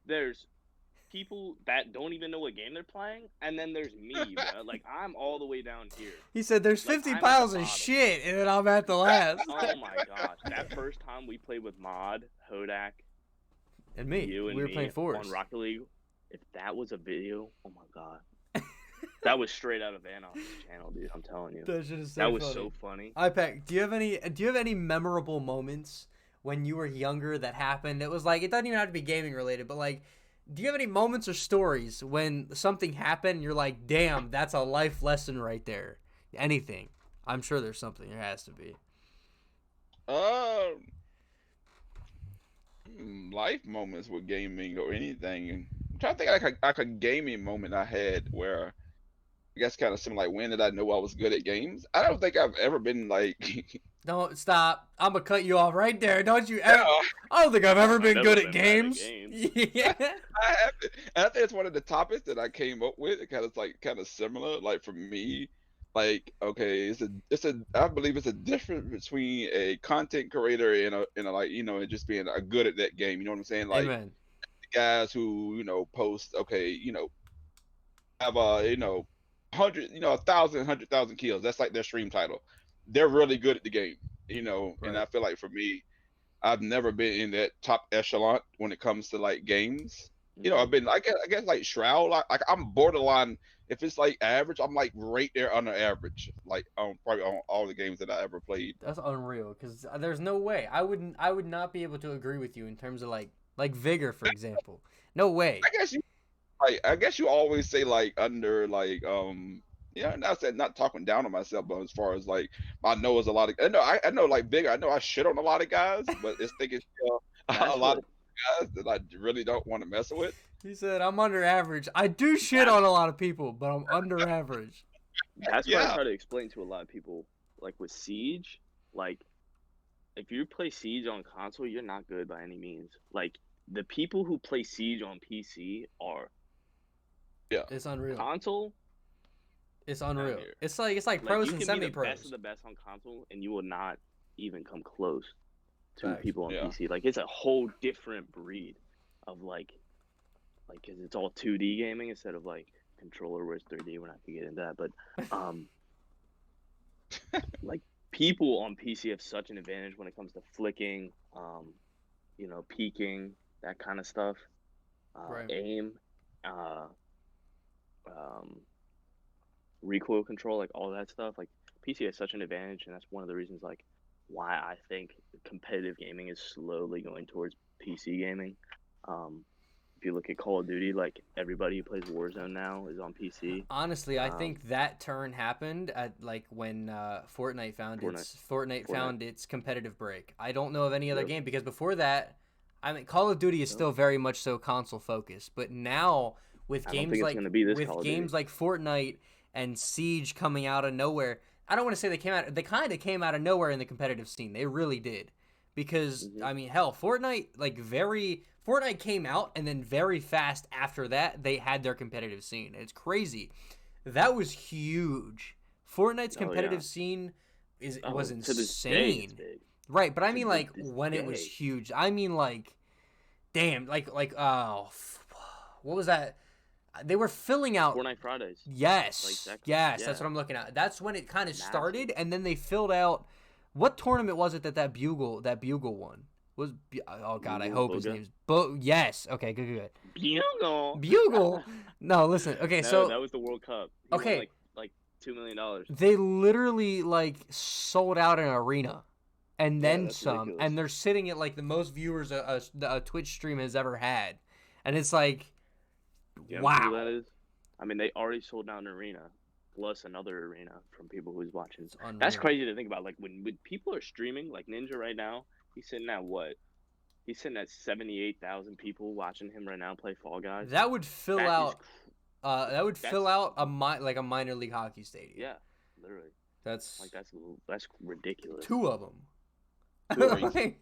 There's people that don't even know what game they're playing, and then there's me, bro. Like I'm all the way down here. He said there's Like, 50 I'm at piles the of bottom. shit, and then I'm at the last. Oh my gosh, that first time we played with Mod, Hodak, And me. you and We were me playing fours. on Rocket League, if that was a video, oh my god. That was straight out of Anoff's channel, dude. I'm telling you. That shit is so That was funny. so funny. iPack, do you have any memorable moments when you were younger that happened? It was like, it doesn't even have to be gaming related, but like, do you have any moments or stories when something happened and you're like, damn, that's a life lesson right there? Anything. I'm sure there's something. There has to be. Life moments with gaming or anything. I'm trying to think like a gaming moment I had where I guess kind of similar. Like when did I know I was good at games? I don't think I've ever been like. Don't stop. I'm going to cut you off right there. Don't you ever. Yeah. I don't think I've ever been never good at been bad at games. games. Yeah. I haven't. And I think it's one of the topics that I came up with. It kind of similar. Like for me, like okay, I believe it's a difference between a content creator and a like and just being a good at that game. You know what I'm saying? Like Amen. guys who post have a 1,000 kills. That's like their stream title. They're really good at the game. And Right. I feel like for me, I've never been in that top echelon when it comes to like games. I've been I guess like Shroud, like I'm borderline. If it's like average, I'm like right there under average. Like probably on all the games that I ever played. That's unreal because there's no way I would not be able to agree with you in terms of like Vigor, for example. No way. I guess you always say like under like not talking down on myself, but as far as like I know is a lot of I know like bigger. I know I shit on a lot of guys, but it's thinking a lot of guys that I really don't want to mess with. He said I'm under average. I do shit on a lot of people, but I'm under average. That's what I try to explain to a lot of people. Like with Siege, like if you play Siege on console, you're not good by any means. Like the people who play Siege on PC are It's unreal. console. It's down unreal. here. It's like Like pros you and can be the best semi-pros. of the best on console, and you will not even come close to Facts. people on Yeah. PC. Like it's a whole different breed of like because it's all 2D gaming instead of like controller where it's 3D. We're not gonna get into that, but like people on PC have such an advantage when it comes to flicking, peeking, that kind of stuff, Right. aim, uh, um, recoil control, like all that stuff. Like PC has such an advantage, and that's one of the reasons like why I think competitive gaming is slowly going towards PC gaming. If you look at Call of Duty, like everybody who plays Warzone now is on PC. Honestly, I think that turn happened at like when Fortnite found its competitive break. I don't know of any other Yep. game because before that, I mean, Call of Duty is Yep. still very much so console focused. But now with I don't games think it's like gonna be this Call of Duty. games like Fortnite and Siege coming out of nowhere, I don't want to say they came out. They kind of came out of nowhere in the competitive scene. They really did, because I mean, hell, Fortnite came out, and then very fast after that, they had their competitive scene. It's crazy. That was huge. Fortnite's competitive scene was To this day, it's insane. big. Right, but I mean, To like, this when it was day. huge. I mean, like, damn, what was that? They were filling out. Fortnite Fridays. Yes, Like that, yes, yeah. that's what I'm looking at. That's when it kind of Massive. started, and then they filled out. What tournament was it that Bugle won? Oh God, I hope his name's yes. Okay, good. Bugle. No, listen. Okay, No, so that was the World Cup. He okay, won like $2 million. they literally like sold out an arena, and then that's some, ridiculous. and they're sitting at like the most viewers a Twitch stream has ever had, and it's like, You know wow. who that is? I mean, they already sold out an arena, plus another arena from people who's watching. That's crazy to think about. Like when people are streaming, like Ninja right now, he's sitting at what? He's sitting at 78,000 people watching him right now play Fall Guys. That would fill out. That would fill out a minor league hockey stadium. Yeah, literally. That's ridiculous. Two of them. Two of them.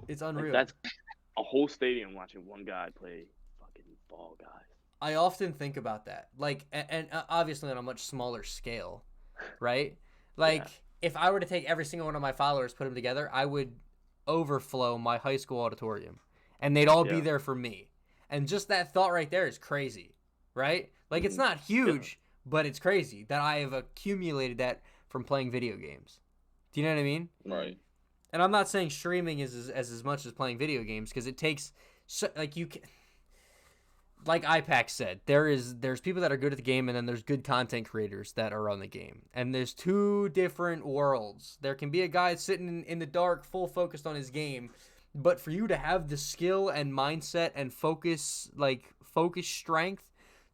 It's unreal. Like, that's a whole stadium watching one guy play fucking Fall Guys. I often think about that, like, and obviously on a much smaller scale, right? Like, if I were to take every single one of my followers, put them together, I would overflow my high school auditorium, and they'd all be there for me. And just that thought right there is crazy, right? Like, it's not huge, but it's crazy that I have accumulated that from playing video games. Do you know what I mean? Right. And I'm not saying streaming is as much as playing video games, because it takes like iPack said, there's people that are good at the game, and then there's good content creators that are on the game. And there's two different worlds. There can be a guy sitting in the dark, full focused on his game, but for you to have the skill and mindset and focus strength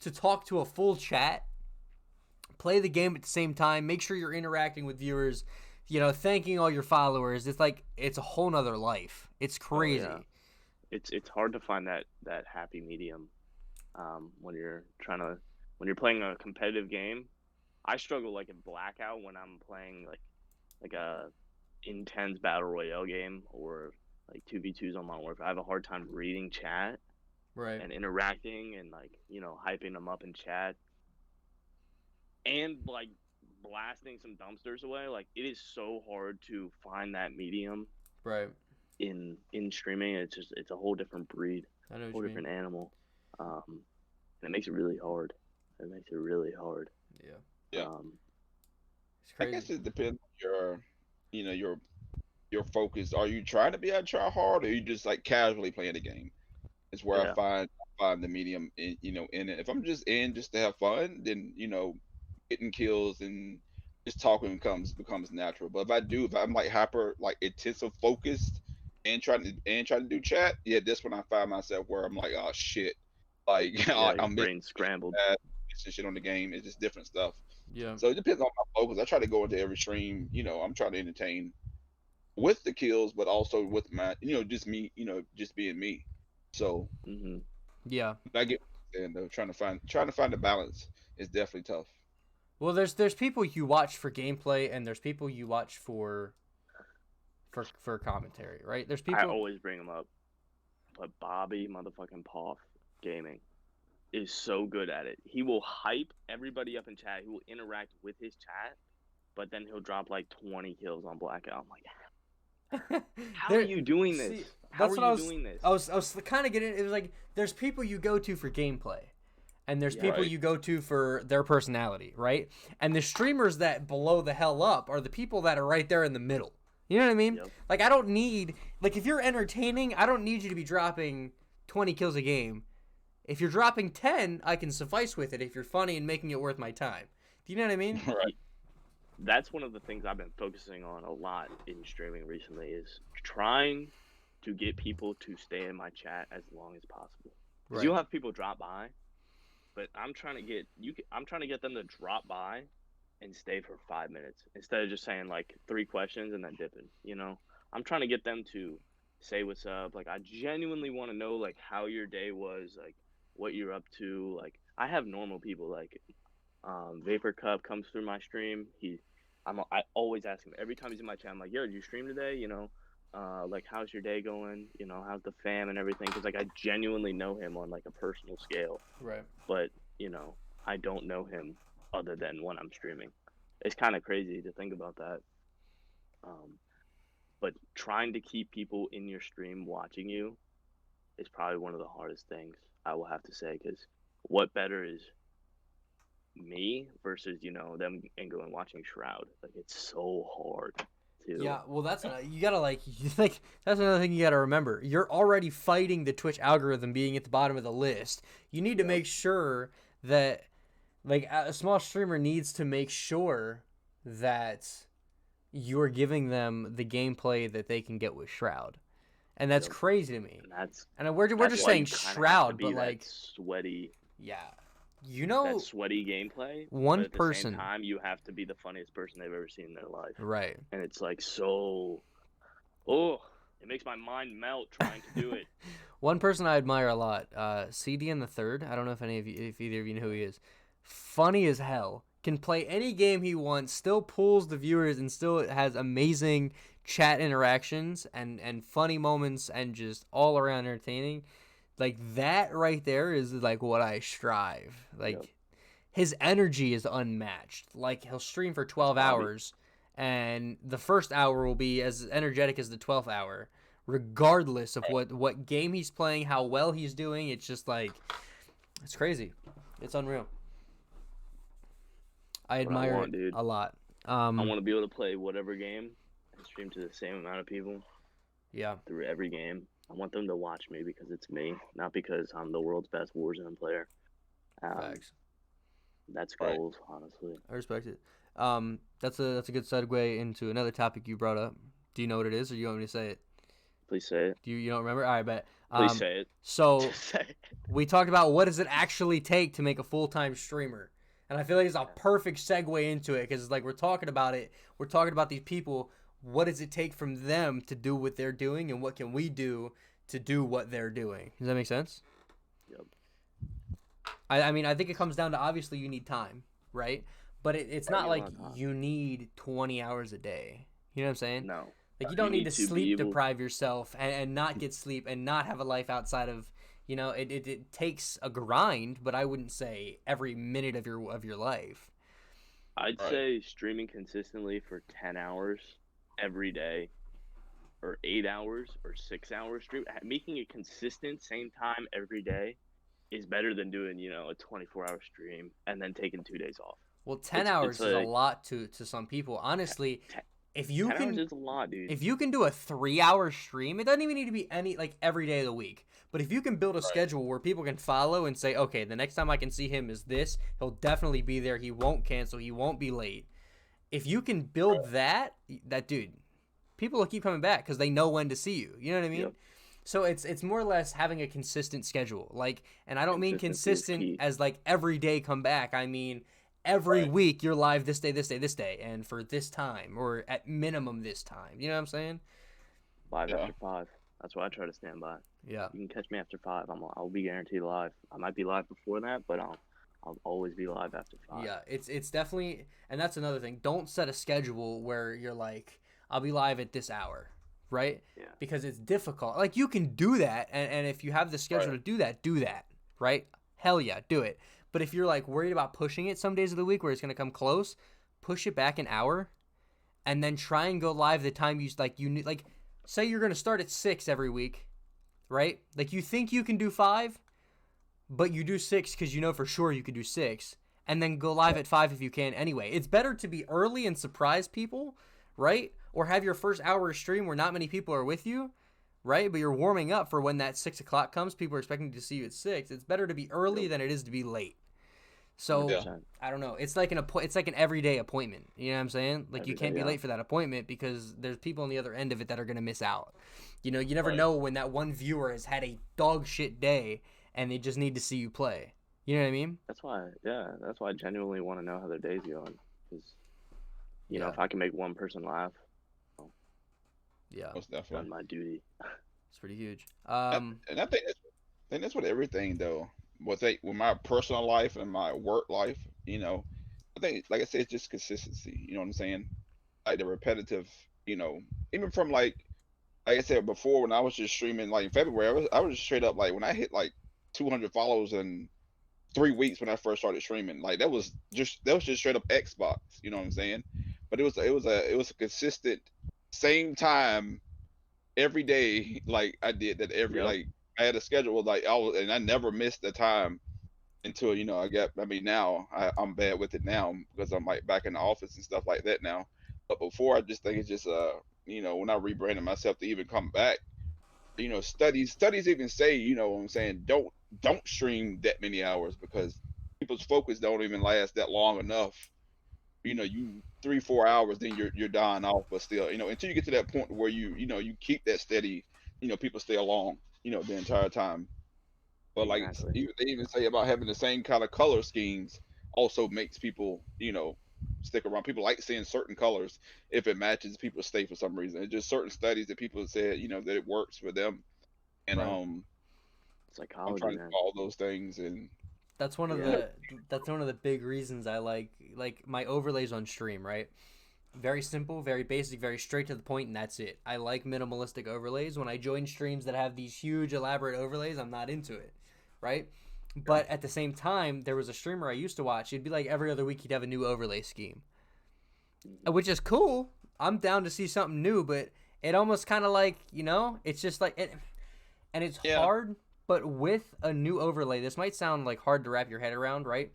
to talk to a full chat, play the game at the same time, make sure you're interacting with viewers, thanking all your followers. It's like, it's a whole nother life. It's crazy. Oh, yeah. It's hard to find that happy medium. When you're playing a competitive game. I struggle like in Blackout when I'm playing like a intense battle royale game or like 2v2s on Modern Warfare. I have a hard time reading chat, right, and interacting and hyping them up in chat, and like blasting some dumpsters away. Like, it is so hard to find that medium, right, in streaming. It's a whole different breed, I know what whole you different mean. animal. And it makes it really hard. Yeah. Yeah. It's crazy. I guess it depends on your focus. Are you trying to be a try hard, or are you just like casually playing the game? It's where I find the medium in it. If I'm just in just to have fun, then getting kills and just talking becomes natural. But if I'm like hyper like intensive focused and trying to do chat, that's when I find myself where I'm like, oh shit. Like, I'm brain scrambled. Shit on the game. It's just different stuff. Yeah. So it depends on my focus. I try to go into every stream. I'm trying to entertain with the kills, but also with my, just me, just being me. So yeah, I get, and trying to find the balance is definitely tough. Well, there's people you watch for gameplay, and there's people you watch for commentary, right? There's people. I always bring them up, but Bobby motherfucking Poff Gaming, is so good at it. He will hype everybody up in chat. He will interact with his chat, but then he'll drop like 20 kills on Blackout. I'm like, how are There, you doing this? see, How that's are what I you was. doing this? I was kind of getting. It was like there's people you go to for gameplay, and there's Yeah. people Right. you go to for their personality, right? And the streamers that blow the hell up are the people that are right there in the middle. You know what I mean? Yep. Like I don't need like if you're entertaining, I don't need you to be dropping 20 kills a game. If you're dropping 10, I can suffice with it if you're funny and making it worth my time. Do you know what I mean? Right. That's one of the things I've been focusing on a lot in streaming recently is trying to get people to stay in my chat as long as possible. Because you'll have people drop by, but I'm trying to get them to drop by and stay for 5 minutes instead of just saying like 3 questions and then dipping. You know, I'm trying to get them to say what's up. Like I genuinely want to know like how your day was, like what you're up to. Like I have normal people like Vapor Cup comes through my stream. I always ask him every time he's in my chat. I'm like, yo, did you stream today? You know, like how's your day going? You know, how's the fam and everything? Because like I genuinely know him on like a personal scale, Right. but you know, I don't know him other than when I'm streaming. It's kind of crazy to think about that. But trying to keep people in your stream watching you is probably one of the hardest things I will have to say. Because what better is me versus them and going watching Shroud? Like it's so hard to. Yeah, well, you gotta like that's another thing you gotta remember. You're already fighting the Twitch algorithm being at the bottom of the list. You need to make sure that like a small streamer needs to make sure that you're giving them the gameplay that they can get with Shroud, and that's Yep. crazy to me. And we're that's just why saying you kinda have to Shroud, be but that like sweaty, yeah, that sweaty gameplay. one but at the person- same time, you have to be the funniest person they've ever seen in their life. right. And it's like it makes my mind melt trying to do it. One person I admire a lot, CD in the Third. I don't know if either of you know who he is. Funny as hell. Can play any game he wants. Still pulls the viewers and still has amazing chat interactions and funny moments and just all around entertaining. Like that right there is like what I strive. Like Yep. his energy is unmatched. Like he'll stream for 12 Bobby. hours and the first hour will be as energetic as the 12th hour regardless of what game he's playing, how well he's doing. It's just like it's crazy. It's unreal. I What I admire want, it dude. a lot. I want to be able to play whatever game and stream to the same amount of people Yeah. through every game. I want them to watch me because it's me, not because I'm the world's best Warzone player. Facts. That's Right. goals, honestly. I respect it. That's a good segue into another topic you brought up. Do you know what it is, or you want me to say it? Please say it. You don't remember? All right, bet. Please say it. So Say it. we talked about what does it actually take to make a full-time streamer, and I feel like it's a perfect segue into it because like we're talking about it. We're talking about these people. What does it take from them to do what they're doing, and what can we do to do what they're doing? Does that make sense? Yep. I mean, I think it comes down to obviously you need time, right? But it's not you like want time. you need 20 hours a day. You know what I'm saying? No. Like you don't need to be sleep able- deprive yourself and not get sleep and not have a life outside of, it takes a grind, but I wouldn't say every minute of your life. I'd Right. say streaming consistently for 10 hours every day, or 8 hours, or 6 hours stream, making it consistent, same time every day, is better than doing, a 24-hour stream and then taking 2 days off. Well, 10 It's hours is a like- lot to some people. Honestly, if you 10 hours can is a lot, dude. if you can do a 3-hour stream, it doesn't even need to be every day of the week. But if you can build a schedule where people can follow and say, okay, the next time I can see him is this, he'll definitely be there. He won't cancel. He won't be late. If you can build that dude, people will keep coming back because they know when to see you. You know what I mean? Yep. So it's more or less having a consistent schedule. Like, and I don't mean Consistency is consistent key. as like every day come back. I mean every Right. week you're live this day, and for this time, or at minimum this time. You know what I'm saying? Live Yeah. after 5. That's what I try to stand by. Yeah. You can catch me after 5. I'll be guaranteed live. I might be live before that, but I'll always be live after 5. Yeah, it's definitely, and that's another thing. Don't set a schedule where you're like, I'll be live at this hour, right? Yeah. Because it's difficult. Like you can do that, and if you have the schedule Right. to do that, right? hell yeah, do it. But if you're like worried about pushing it some days of the week where it's gonna come close, push it back an hour, and then try and go live the time you need. Like, say you're gonna start at 6 every week, right? Like you think you can do 5, but you do 6 because you know for sure you can do 6, and then go live at 5 if you can anyway. It's better to be early and surprise people, right? Or have your first hour of stream where not many people are with you, right? But you're warming up for when that 6 o'clock comes. People are expecting to see you at 6. It's better to be early than it is to be late. So 100%. I don't know. It's like an everyday appointment. You know what I'm saying? Like you can't be late for that appointment because there's people on the other end of it that are gonna miss out. You know, you never know when that one viewer has had a dog shit day and they just need to see you play. You know what I mean? That's why I genuinely want to know how their day's going. Because, you know, if I can make one person laugh, yeah, Most I've definitely. done my duty. it's pretty huge. And I think that's what everything though. With my personal life and my work life, I think, like I said, it's just consistency. You know what I'm saying? Like the repetitive, even from like I said before, when I was just streaming like in February, I was just straight up like when I hit like 200 follows in 3 weeks when I first started streaming, like that was just straight up Xbox. You know what I'm saying? But it was a consistent same time every day. Like I did that every Yep. like I had a schedule like and I never missed the time until I mean now I'm bad with it now because I'm like back in the office and stuff like that now. But before I just think it's just when I rebranded myself to even come back, studies even say, what I'm saying, don't stream that many hours because people's focus don't even last that long enough. You 3-4 hours, then you're dying off, but still, until you get to that point where you keep that steady, people stay along, the entire time. But like Exactly. they even say about having the same kind of color schemes also makes people, stick around. People like seeing certain colors if it matches. People stay for some reason. It's just certain studies that people said, that it works for them. And Right. I'm Psychology, trying to do man. all those things. And That's one of Yeah. the big reasons I like my overlays on stream, right? Very simple, very basic, very straight to the point, and that's it. I like minimalistic overlays. When I join streams that have these huge elaborate overlays, I'm not into it, right? But at the same time, there was a streamer I used to watch. It'd be like every other week he'd have a new overlay scheme, which is cool. I'm down to see something new, but it almost kind of like, it's just like it, and it's yeah, hard. But with a new overlay, this might sound like hard to wrap your head around, right?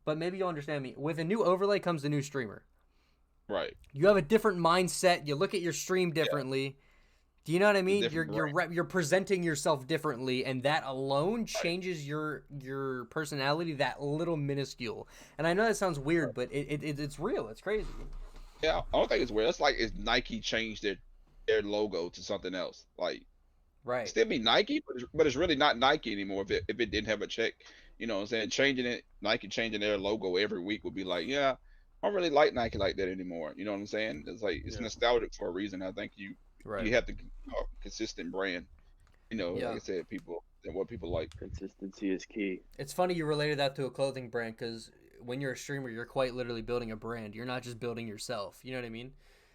But maybe you'll understand me. With a new overlay comes the new streamer. right, You have a different mindset. You look at your stream yeah, differently. Do you know what I it's a mean? different brain. You're presenting yourself differently, and that alone Right, changes your personality. That little minuscule. And I know that sounds weird, but it's real. It's crazy. yeah. I don't think it's weird. It's like if Nike changed their logo to something else. Like Right. still be Nike, but it's really not Nike anymore if it didn't have a check. You know what I'm saying? Nike changing their logo every week would be like, yeah, I don't really like Nike like that anymore. You know what I'm saying? It's like it's Yeah. nostalgic for a reason. I think Right. you have to consistent brand. Like Yeah. I said, people and what people like. Consistency is key. It's funny you related that to a clothing brand because when you're a streamer, you're quite literally building a brand. You're not just building yourself. You know what I mean?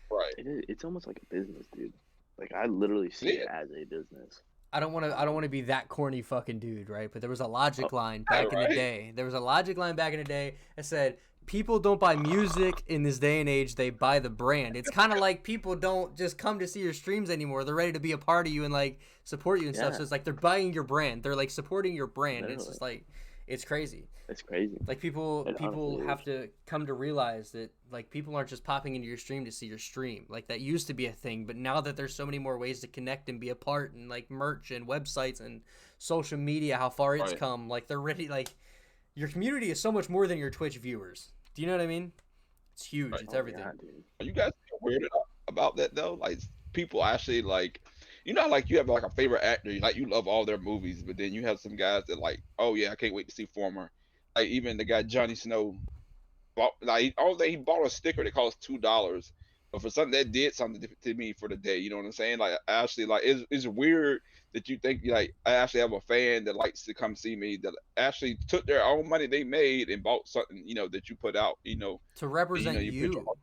Right. It's almost like a business, dude. Like I literally see Yeah. it as a business. I don't want to be that corny fucking dude, right? But there was a logic Oh, line back in the Right. day. There was a logic line back in the day that said people don't buy music in this day and age, they buy the brand. It's kind of like people don't just come to see your streams anymore. They're ready to be a part of you and like support you and stuff. Yeah. So it's like they're buying your brand. They're like supporting your brand. It's Literally. just like it's crazy. It's crazy. Like people It honestly have is. to come to realize that like people aren't just popping into your stream to see your stream. Like that used to be a thing, but now that there's so many more ways to connect and be a part and like merch and websites and social media, how far it's Right. come, like they're ready like your community is so much more than your Twitch viewers. Do you know what I mean? It's huge. Right. It's Oh, everything. yeah, dude. Are you guys weirded out about that though? Like people actually like, like you have like a favorite actor, like you love all their movies, but then you have some guys that like, oh yeah, I can't wait to see Former. Like even the guy Johnny Snow all day he bought a sticker that cost $2, but for something that did something to me for the day. You know what I'm saying? Like actually, like it's weird that you think like I actually have a fan that likes to come see me that actually took their own money they made and bought something that you put out. To represent You put your you.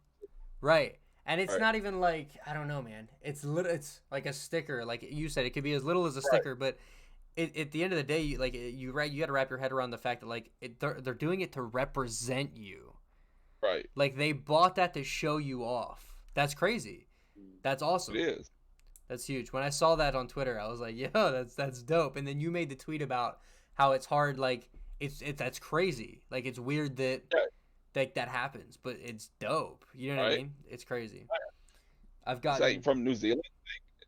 Right. And it's right, not even like I don't know, man. It's like a sticker. Like you said, it could be as little as a right, sticker, but at the end of the day, you got to wrap your head around the fact that like they're doing it to represent you. Right. Like they bought that to show you off. That's crazy. That's awesome. It is. That's huge. When I saw that on Twitter, I was like, "Yo, that's dope." And then you made the tweet about how it's hard. Like that's crazy. Like it's weird that that happens, but it's dope. You know what I mean? It's crazy. I've gotten like from New Zealand.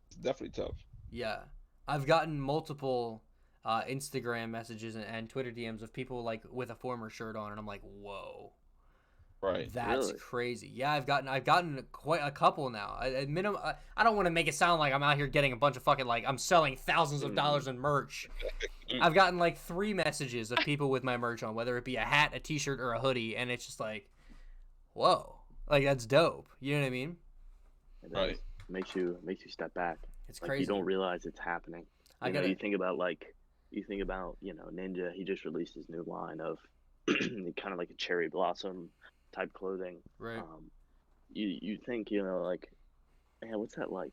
It's definitely tough. Yeah, I've gotten multiple Instagram messages and Twitter DMs of people like with a former shirt on, and I'm like, whoa. Right. That's Really? crazy. Yeah, I've gotten quite a couple now. I don't want to make it sound like I'm out here getting a bunch of fucking like I'm selling thousands of dollars in merch. I've gotten like 3 messages of people with my merch on, whether it be a hat, a t-shirt, or a hoodie, and it's just like, whoa, like that's dope. You know what I mean? Right. Makes you step back. It's Like crazy. you don't realize it's happening. You think about Ninja. He just released his new line of kind of like a cherry blossom type clothing. Right. You think like, man, what's that like?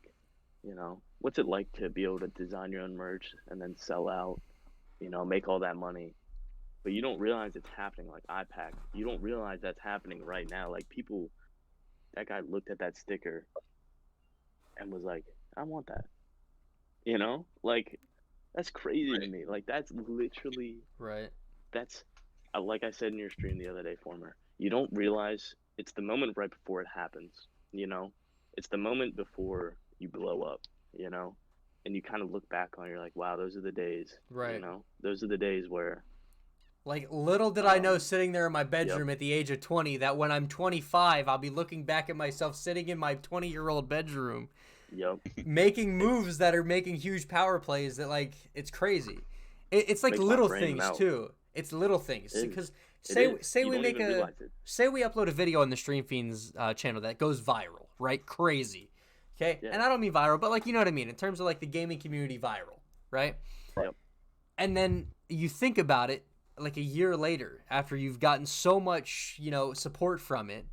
What's it like to be able to design your own merch and then sell out? Make all that money, but you don't realize it's happening. Like iPack, you don't realize that's happening right now. Like people, that guy looked at that sticker and was like, I want that. Like that's crazy to me. Like that's literally Right. that's like I said in your stream the other day, former. You don't realize it's the moment right before it happens. It's the moment before you blow up. And you kind of look back on it, you're like, wow, those are the days. Right. Those are the days where. Like little did I know, sitting there in my bedroom at the age of 20, that when I'm 25, I'll be looking back at myself sitting in my 20-year-old bedroom. Yep. Making moves that are making huge power plays that like it's crazy. It's like little things too. It's little things because say we upload a video on the Stream Feens channel that goes viral, right? Crazy. Okay? Yeah. And I don't mean viral, but like you know what I mean in terms of like the gaming community viral, right? Yep. And then you think about it like a year later after you've gotten so much, support from it.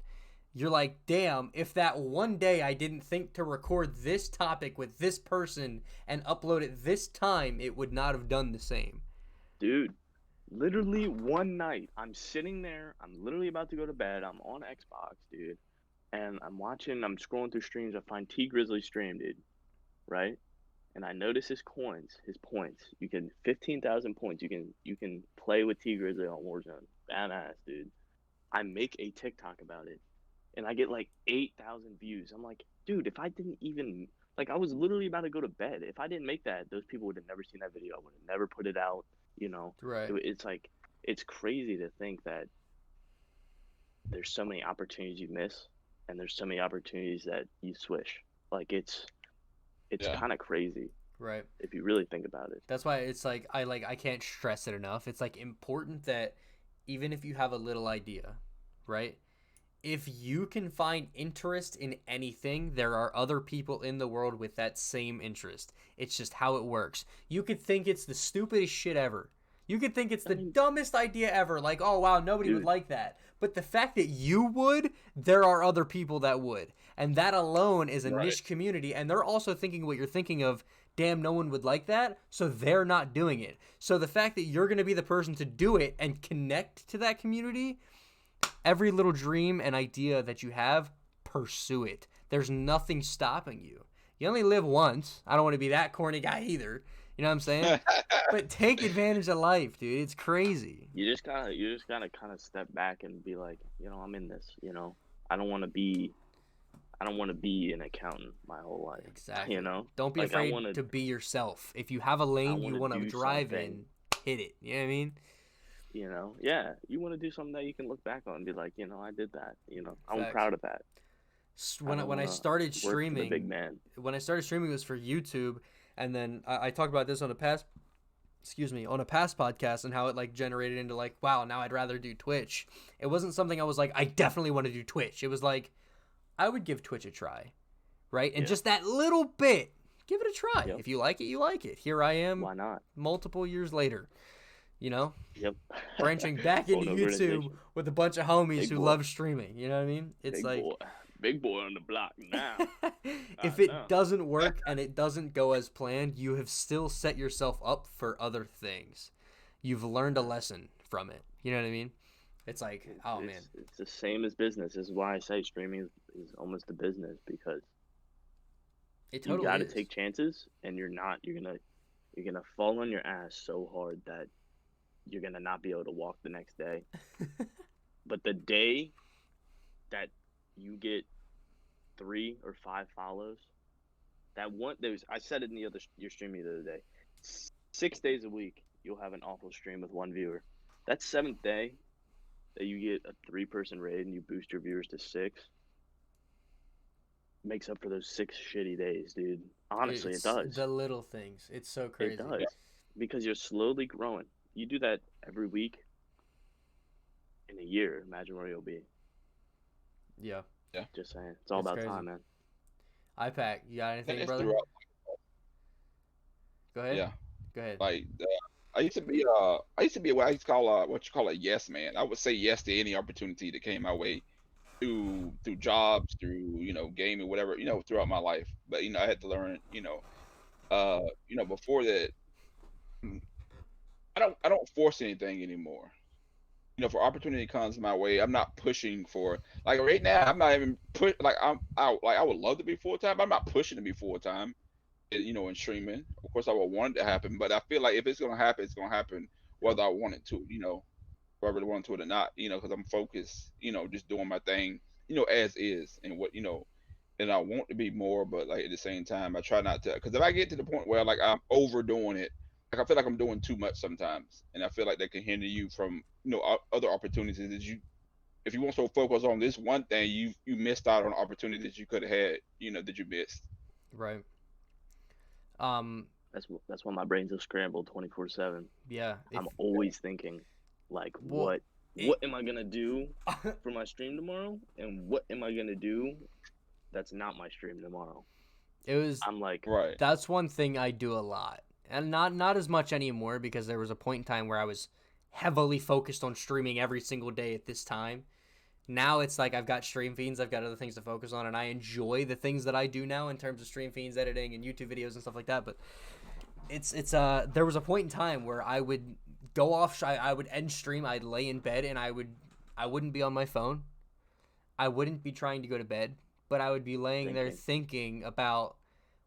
You're like, damn, if that one day I didn't think to record this topic with this person and upload it this time, it would not have done the same. Dude, literally one night, I'm sitting there, I'm literally about to go to bed, I'm on Xbox, dude, and I'm scrolling through streams, I find T Grizzly stream, dude, right? And I notice his points. 15,000 points, you can play with T Grizzly on Warzone. Badass, dude. I make a TikTok about it. And I get like 8,000 views. I'm like, dude, if I didn't even, like, I was literally about to go to bed. If I didn't make that, those people would have never seen that video. I would have never put it out, Right. It's like, it's crazy to think that there's so many opportunities you miss, and there's so many opportunities that you swish. Like, it's kind of crazy. Right. If you really think about it. That's why it's like I can't stress it enough. It's like important that even if you have a little idea, right? If you can find interest in anything, there are other people in the world with that same interest. It's just how it works. You could think it's the stupidest shit ever. You could think it's the dumbest idea ever. Like, oh, wow, nobody would like that. But the fact that you would, there are other people that would. And that alone is a niche community. And they're also thinking what you're thinking of, damn, no one would like that, so they're not doing it. So the fact that you're going to be the person to do it and connect to that community, every little dream and idea that you have, pursue it. There's nothing stopping you. You only live once. I don't want to be that corny guy either. You know what I'm saying? But take advantage of life, dude. It's crazy. You just gotta kind of step back and be like, I'm in this. I don't want to be an accountant my whole life. Exactly. Don't be afraid to be yourself. If you have a lane you want to drive in, hit it. You know what I mean? Yeah. You want to do something that you can look back on and be like, I did that. I'm proud of that. When I started streaming, big man. When I started streaming, it was for YouTube, and then I talked about this on a past podcast and how it like generated into like, wow, now I'd rather do Twitch. It wasn't something I was like, I definitely want to do Twitch. It was like, I would give Twitch a try, right? And just that little bit, give it a try. Yep. If you like it, you like it. Here I am. Why not? Multiple years later, Yep. Branching back into YouTube with a bunch of homies who love streaming. You know what I mean? It's Big boy on the block now. If I it know. doesn't work and it doesn't go as planned, you have still set yourself up for other things. You've learned a lesson from it. You know what I mean? It's like, oh man, It's the same as business. This is why I say streaming is almost a business, because it you totally got to is. take chances, and you're gonna fall on your ass so hard that you're gonna not be able to walk the next day. But the day that you get 3 or 5 follows, I said it in your stream the other day. 6 days a week, you'll have an awful stream with 1 viewer. That 7th day that you get a 3-person raid and you boost your viewers to 6 makes up for those 6 shitty days, dude. Honestly, it It's does. the little things. It's so crazy. It does. Because you're slowly growing. You do that every week in a year, imagine where you'll be. Yeah. Just saying. It's all It's about crazy. time, man. iPack, you got anything, It's brother? throughout. Go ahead. Yeah. Go ahead. Like I used to be what I used to call what you call a yes man. I would say yes to any opportunity that came my way through jobs, through gaming, whatever, throughout my life. But I had to learn, before that, mm, I don't force anything anymore. For opportunity comes my way, I'm not pushing for, like, right now. I'm not even push like I'm out. Like, I would love to be full time, but I'm not pushing to be full time. In streaming, of course, I would want it to happen, but I feel like if it's gonna happen, it's gonna happen whether I want it to. Whether I want to it or not. Because I'm focused. Just doing my thing. As is, and what and I want to be more, but like at the same time, I try not to. Because if I get to the point where like I'm overdoing it, like I feel like I'm doing too much sometimes, and I feel like that can hinder you from other opportunities that if you want to focus on this one thing, you missed out on opportunities that you could have had, that you missed. Right. Um. That's why my brain's a scramble 24/7. Yeah. I'm always thinking, like, Well, what am I gonna do for my stream tomorrow, and what am I gonna do that's not my stream tomorrow? It was. I'm like, Right. That's one thing I do a lot, and not as much anymore because there was a point in time where I was heavily focused on streaming every single day at this time. Now it's like I've got stream fiends, I've got other things to focus on, and I enjoy the things that I do now in terms of stream fiends, editing, and YouTube videos and stuff like that. But it's there was a point in time where I would go off, I would end stream, I'd lay in bed, and I wouldn't be on my phone, I wouldn't be trying to go to bed, but I would be laying there thinking about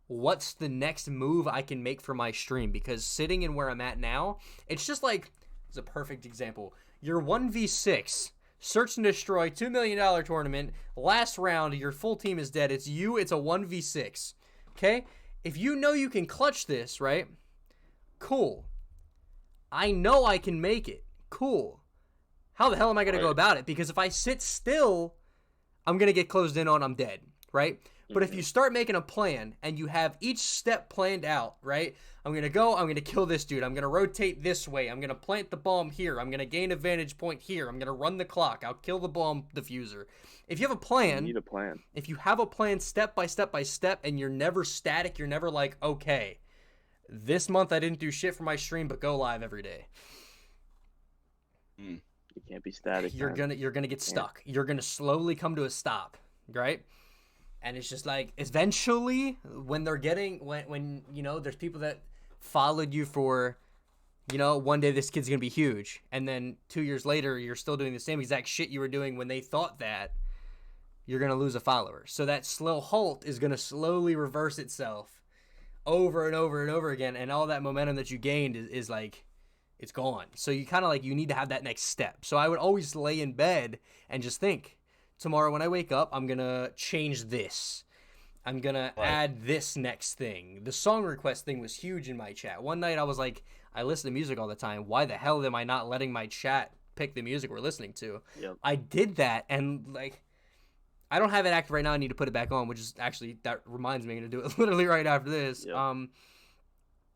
what's the next move I can make for my stream, because sitting in where I'm at now, it's just like, it's a perfect example. You're 1v6, search and destroy, $2 million tournament, last round, your full team is dead, it's you, it's a 1v6, okay? If you know you can clutch this, right? Cool. I know I can make it. Cool. How the hell am I going to go about it? Because if I sit still, I'm going to get closed in on, I'm dead, right? But if you start making a plan and you have each step planned out, right? I'm going to kill this dude. I'm going to rotate this way. I'm going to plant the bomb here. I'm going to gain a vantage point here. I'm going to run the clock. I'll kill the bomb diffuser. If you have a plan, you need a plan. If you have a plan step by step by step, and you're never static, you're never like, okay, this month I didn't do shit for my stream, but go live every day. You can't be static. You're gonna get stuck. You're gonna slowly come to a stop, right? And it's just like, eventually, when when there's people that followed you for, one day this kid's gonna be huge, and then 2 years later you're still doing the same exact shit you were doing when they thought that, you're gonna lose a follower. So that slow halt is gonna slowly reverse itself over and over and over again, and all that momentum that you gained is like, it's gone. So you kind of like, you need to have that next step. So I would always lay in bed and just think, tomorrow when I wake up, I'm gonna change this. I'm gonna add this next thing. The song request thing was huge in my chat. One night I was like, I listen to music all the time. Why the hell am I not letting my chat pick the music we're listening to? Yep. I did that, and like, I don't have it active right now. I need to put it back on, which is actually, that reminds me, I'm going to do it literally right after this. Yep.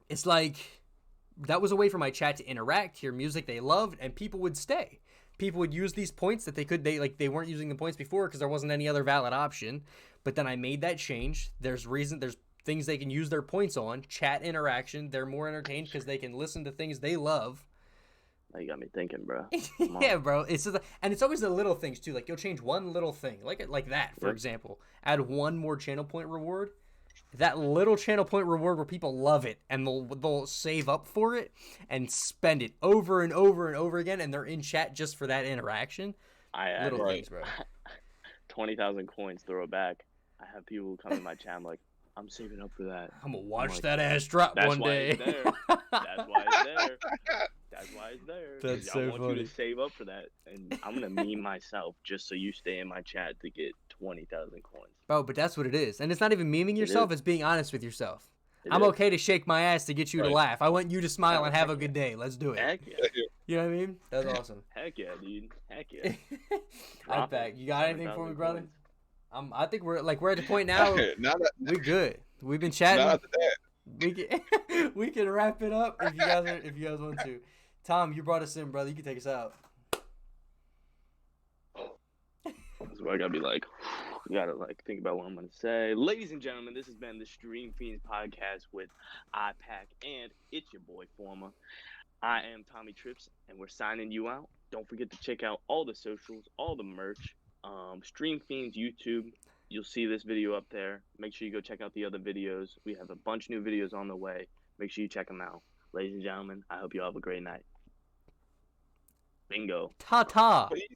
It's like, that was a way for my chat to interact, hear music they loved, and people would stay. People would use these points that they weren't using the points before because there wasn't any other valid option. But then I made that change. There's things they can use their points on. Chat interaction. They're more entertained because they can listen to things they love. Now you got me thinking, bro. Come Yeah, on. bro. It's just, and it's always the little things too. Like you'll change one little thing, like that, for Yep. example. Add one more channel point reward. That little channel point reward where people love it and they'll save up for it and spend it over and over and over again, and they're in chat just for that interaction. I Little added Right. things, bro. 20,000 coins, throw it back. I have people come in my chat. I'm like, I'm saving up for that. I'm gonna watch like, that ass drop that's one why day. it's there. That's why it's there. That's why it's there. 'Cause That's so I want you funny. to save up for that, and I'm gonna meme myself just so you stay in my chat to get 20,000 coins. Bro, but that's what it is. And it's not even memeing yourself, is. it's being honest with yourself. It I'm is. okay to shake my ass to get you to Right. laugh. I want you to smile Oh, and have a heck good day. Let's do it. Heck yeah. You know what I mean? That's awesome. Heck yeah, dude. Heck yeah. I'm Drop back. it. You got anything for me, 7,000 brother? coins. I think we're at the point now. Not We good. We've been not chatting. after that. We can we can wrap it up if you guys want to. Tom, you brought us in, brother. You can take us out. That's where I gotta be like, gotta like think about what I'm gonna say. Ladies and gentlemen, this has been the Stream Fiends podcast with iPack, and it's your boy Forma. I am TommyTripps, and we're signing you out. Don't forget to check out all the socials, all the merch, Stream Fiends YouTube. You'll see this video up there. Make sure you go check out the other videos. We have a bunch of new videos on the way. Make sure you check them out. Ladies and gentlemen, I hope you all have a great night. Bingo. Ta ta. Please.